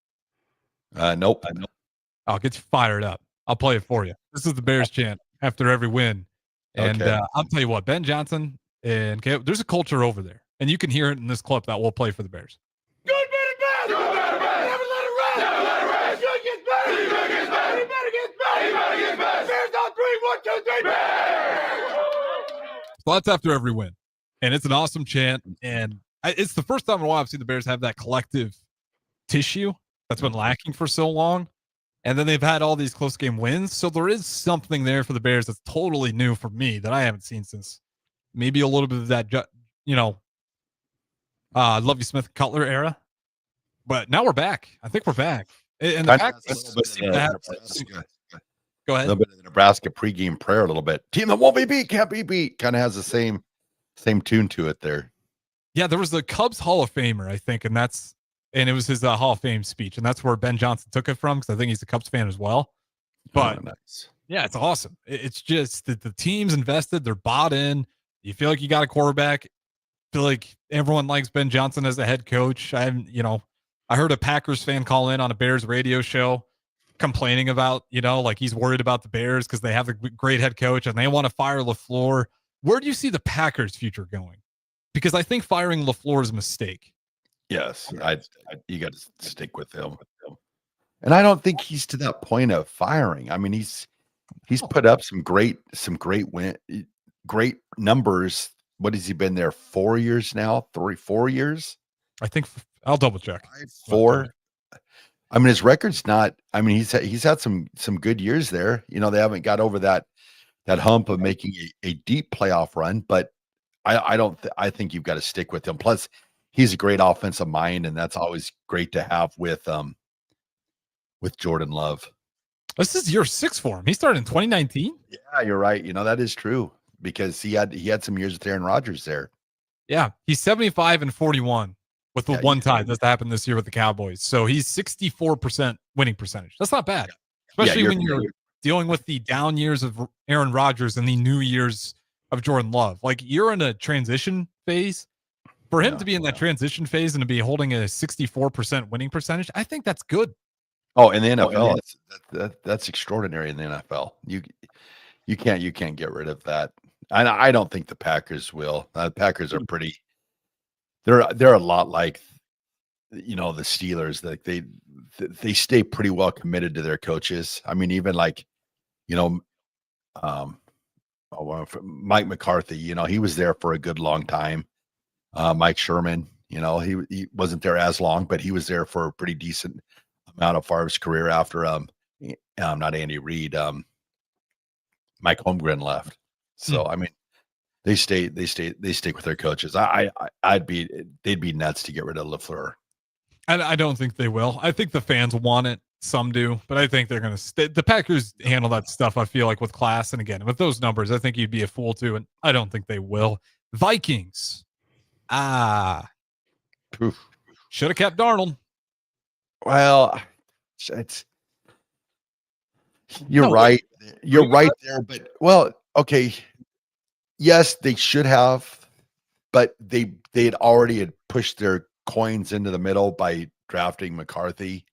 Nope. I'll get you fired up. I'll play it for you. This is the Bears chant after every win. And I'll tell you what, Ben Johnson and there's a culture over there. And you can hear it in this clip that we'll play for the Bears. Good, better, best. Good, better, best. Never let it rest. Never let it rest. Good gets better. Good gets better. He better get better. He better get better. Bears on 3. 1, 2, 3. Bears. So that's after every win. And it's an awesome chant. And it's the first time in a while I've seen the Bears have that collective tissue that's been lacking for so long. And then they've had all these close game wins. So there is something there for the Bears that's totally new for me that I haven't seen since maybe a little bit of that, Lovie Smith Cutler era. But now we're back. I think we're back. And the Packers seem to have go ahead. A little bit of the Nebraska pregame prayer, a little bit. Team that won't be beat, can't be beat. Kind of has the same tune to it there. Yeah, there was the Cubs Hall of Famer, I think, and it was his Hall of Fame speech, and that's where Ben Johnson took it from because I think he's a Cubs fan as well. But nice. Yeah, it's awesome. It's just that the team's invested, they're bought in. You feel like you got a quarterback. Feel like everyone likes Ben Johnson as a head coach. I heard a Packers fan call in on a Bears radio show complaining about, like he's worried about the Bears because they have a great head coach and they want to fire LaFleur. Where do you see the Packers' future going? Because I think firing LaFleur is a mistake. Yes, you got to stick with him. And I don't think he's to that point of firing. I mean, he's put up some great great numbers. What has he been there 4 years now? 4 years? I think I'll double check. 4. I mean, his record's not. I mean, he's had some good years there. They haven't got over that hump of making a deep playoff run, but I think you've got to stick with him. Plus, he's a great offensive mind, and that's always great to have with Jordan Love. This is year 6 for him. He started in 2019. Yeah, you're right. That is true because he had some years with Aaron Rodgers there. Yeah, he's 75-41 with the one tie that's happened this year with the Cowboys. So he's 64% winning percentage. That's not bad, especially when you're dealing with the down years of Aaron Rodgers and the new years of Jordan Love. Like, you're in a transition phase. For him to be in that transition phase and to be holding a 64% winning percentage, I think that's good. Oh, in the NFL, that's extraordinary. In the NFL, you can't get rid of that. I don't think the Packers will. The Packers are pretty. They're a lot like, the Steelers. Like they stay pretty well committed to their coaches. I mean, even like, Mike McCarthy. He was there for a good long time. Mike Sherman. He wasn't there as long, but he was there for a pretty decent amount of Favre's career after not Andy Reid, Mike Holmgren left. So I mean, they stick with their coaches. They'd be nuts to get rid of LaFleur. I don't think they will. I think the fans want it. Some do, but I think they're going to stay. The Packers handle that stuff, I feel like, with class. And again, with those numbers, I think you'd be a fool to, and I don't think they will. Vikings. Should have kept Darnold. Well, you're right. You're right there. But okay. Yes, they should have, but they had already pushed their coins into the middle by drafting McCarthy.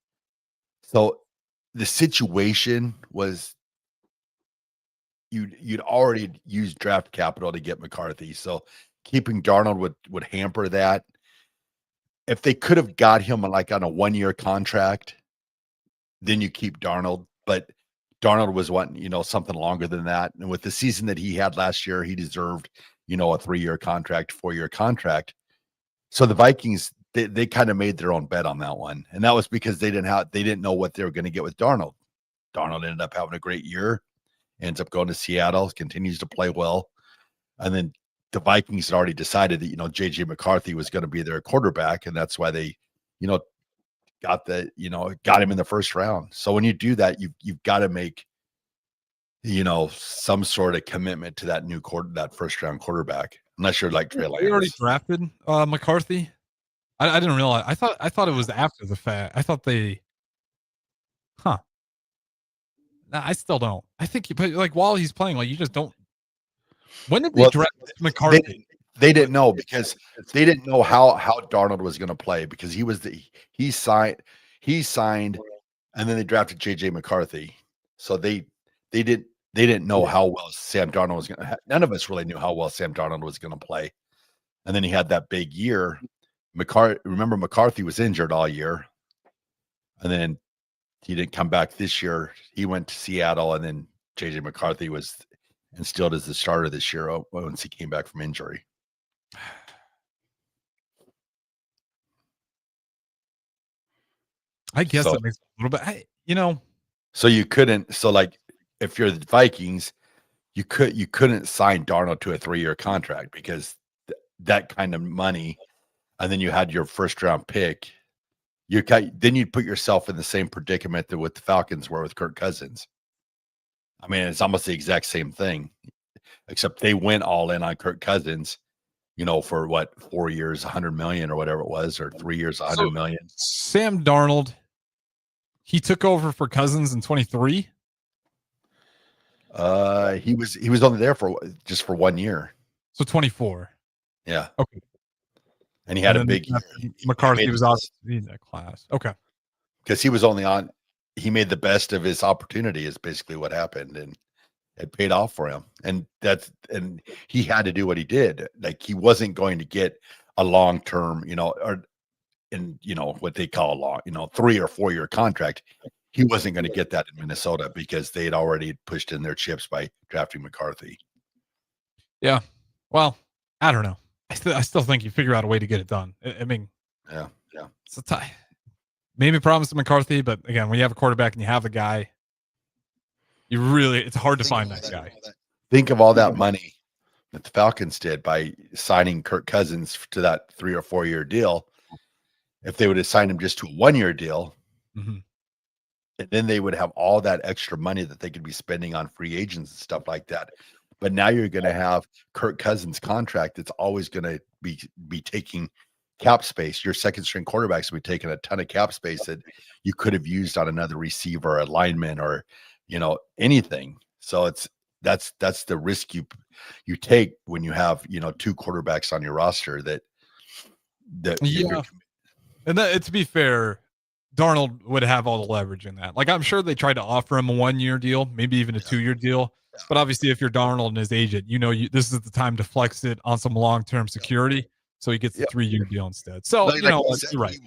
So the situation was you'd already used draft capital to get McCarthy. So keeping Darnold would hamper that. If they could have got him on a 1-year contract, then you keep Darnold. But Darnold was wanting, something longer than that. And with the season that he had last year, he deserved, a 3-year contract, 4-year contract. So the Vikings, they kind of made their own bet on that one. And that was because they didn't know what they were going to get with Darnold. Darnold ended up having a great year, ends up going to Seattle, continues to play well. And then the Vikings had already decided that, JJ McCarthy was going to be their quarterback. And that's why they, got him in the first round. So when you do that, you've got to make, some sort of commitment to that first round quarterback, unless you're like Trey Lance. They already drafted McCarthy. I didn't realize. I thought it was after the fact. I thought nah, I still don't. I think but like while he's playing, like you just don't. When did they draft McCarthy? They didn't know because they didn't know how Darnold was going to play because he signed, and then they drafted JJ McCarthy. So they didn't know how well Sam Darnold was going to. None of us really knew how well Sam Darnold was going to play. And then he had that big year. Remember McCarthy was injured all year, and then he didn't come back this year. He went to Seattle, and then JJ McCarthy was instilled as the starter this year once he came back from injury. I guess that makes a little bit. So you couldn't. So like, if you're the Vikings, you couldn't sign Darnold to a 3-year contract because that kind of money, and then you had your first round pick. Then you'd put yourself in the same predicament that what the Falcons were with Kirk Cousins. I mean, it's almost the exact same thing, except they went all in on Kirk Cousins. For what, 4 years, $100 million or whatever it was, or 3 years, $100 million. Sam Darnold, he took over for Cousins in 23. He was only there for 1 year. So 24. Yeah. Okay. And he had a big year. McCarthy was obviously in that class. Okay. Because he made the best of his opportunity is basically what happened. And it paid off for him. And he had to do what he did. Like he wasn't going to get a long-term, what they call a long, 3 or 4 year contract. He wasn't going to get that in Minnesota because they had already pushed in their chips by drafting McCarthy. Yeah. Well, I don't know. I still think you figure out a way to get it done. I mean, yeah. It's a tie. Maybe promise to McCarthy, but again, when you have a quarterback and you have the guy, it's hard to find that guy. Think of all that money that the Falcons did by signing Kirk Cousins to that 3 or 4 year deal. If they would have signed him just to a 1 year deal, and then they would have all that extra money that they could be spending on free agents and stuff like that. But now you're going to have Kirk Cousins' contract that's always going to be taking cap space. Your second string quarterbacks will be taking a ton of cap space that you could have used on another receiver, a lineman, or anything. So that's the risk you take when you have 2 quarterbacks on your roster that yeah. And to be fair, Darnold would have all the leverage in that. Like I'm sure they tried to offer him a 1 year deal, maybe even a 2 year deal. But obviously, if you're Darnold and his agent, this is the time to flex it on some long-term security. So he gets the 3 year deal instead. So, you're right.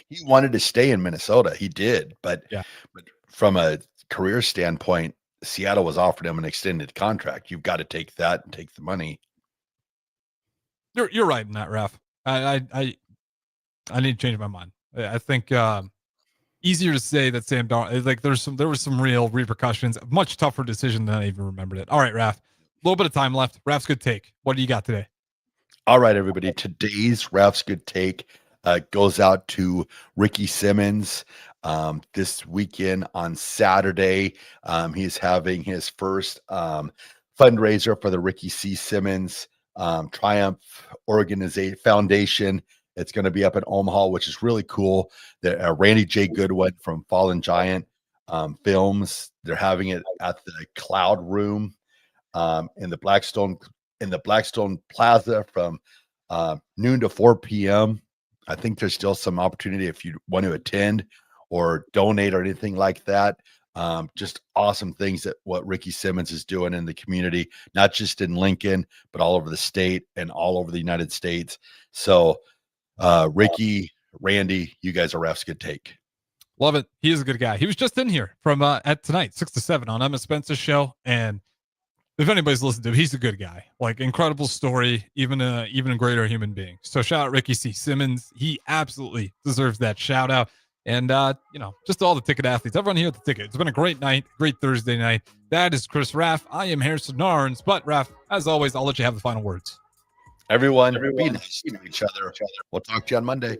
He wanted to stay in Minnesota. He did. But from a career standpoint, Seattle was offering him an extended contract. You've got to take that and take the money. You're right in that, Raff. I need to change my mind. I think easier to say that Sam Darnold, like there was some real repercussions, much tougher decision than I even remembered it. All right, Raff, a little bit of time left. Raff's good take. What do you got today? All right, everybody. Today's Raff's good take goes out to Ricky Simmons. This weekend on Saturday, he's having his first fundraiser for the Ricky C. Simmons Triumph Foundation. It's going to be up in Omaha, which is really cool. The Randy J. Goodwin from Fallen Giant Films. They're having it at the Cloud Room in the Blackstone Plaza from noon to 4 p.m. I think there's still some opportunity if you want to attend or donate or anything like that. Just awesome things that what Ricky Simmons is doing in the community, not just in Lincoln, but all over the state and all over the United States. So Ricky, Randy, you guys are Raff's good take. Love it. He is a good guy. He was just in here from at tonight, 6 to 7 on Emma Spencer's show. And if anybody's listened to him, he's a good guy. Like incredible story, even a greater human being. So shout out Ricky C. Simmons. He absolutely deserves that shout out. And just all the ticket athletes, everyone here at the ticket. It's been a great night, great Thursday night. That is Chris Raff. I am Harrison Narns. But Raff, as always, I'll let you have the final words. Everyone, be nice to each other. We'll talk to you on Monday.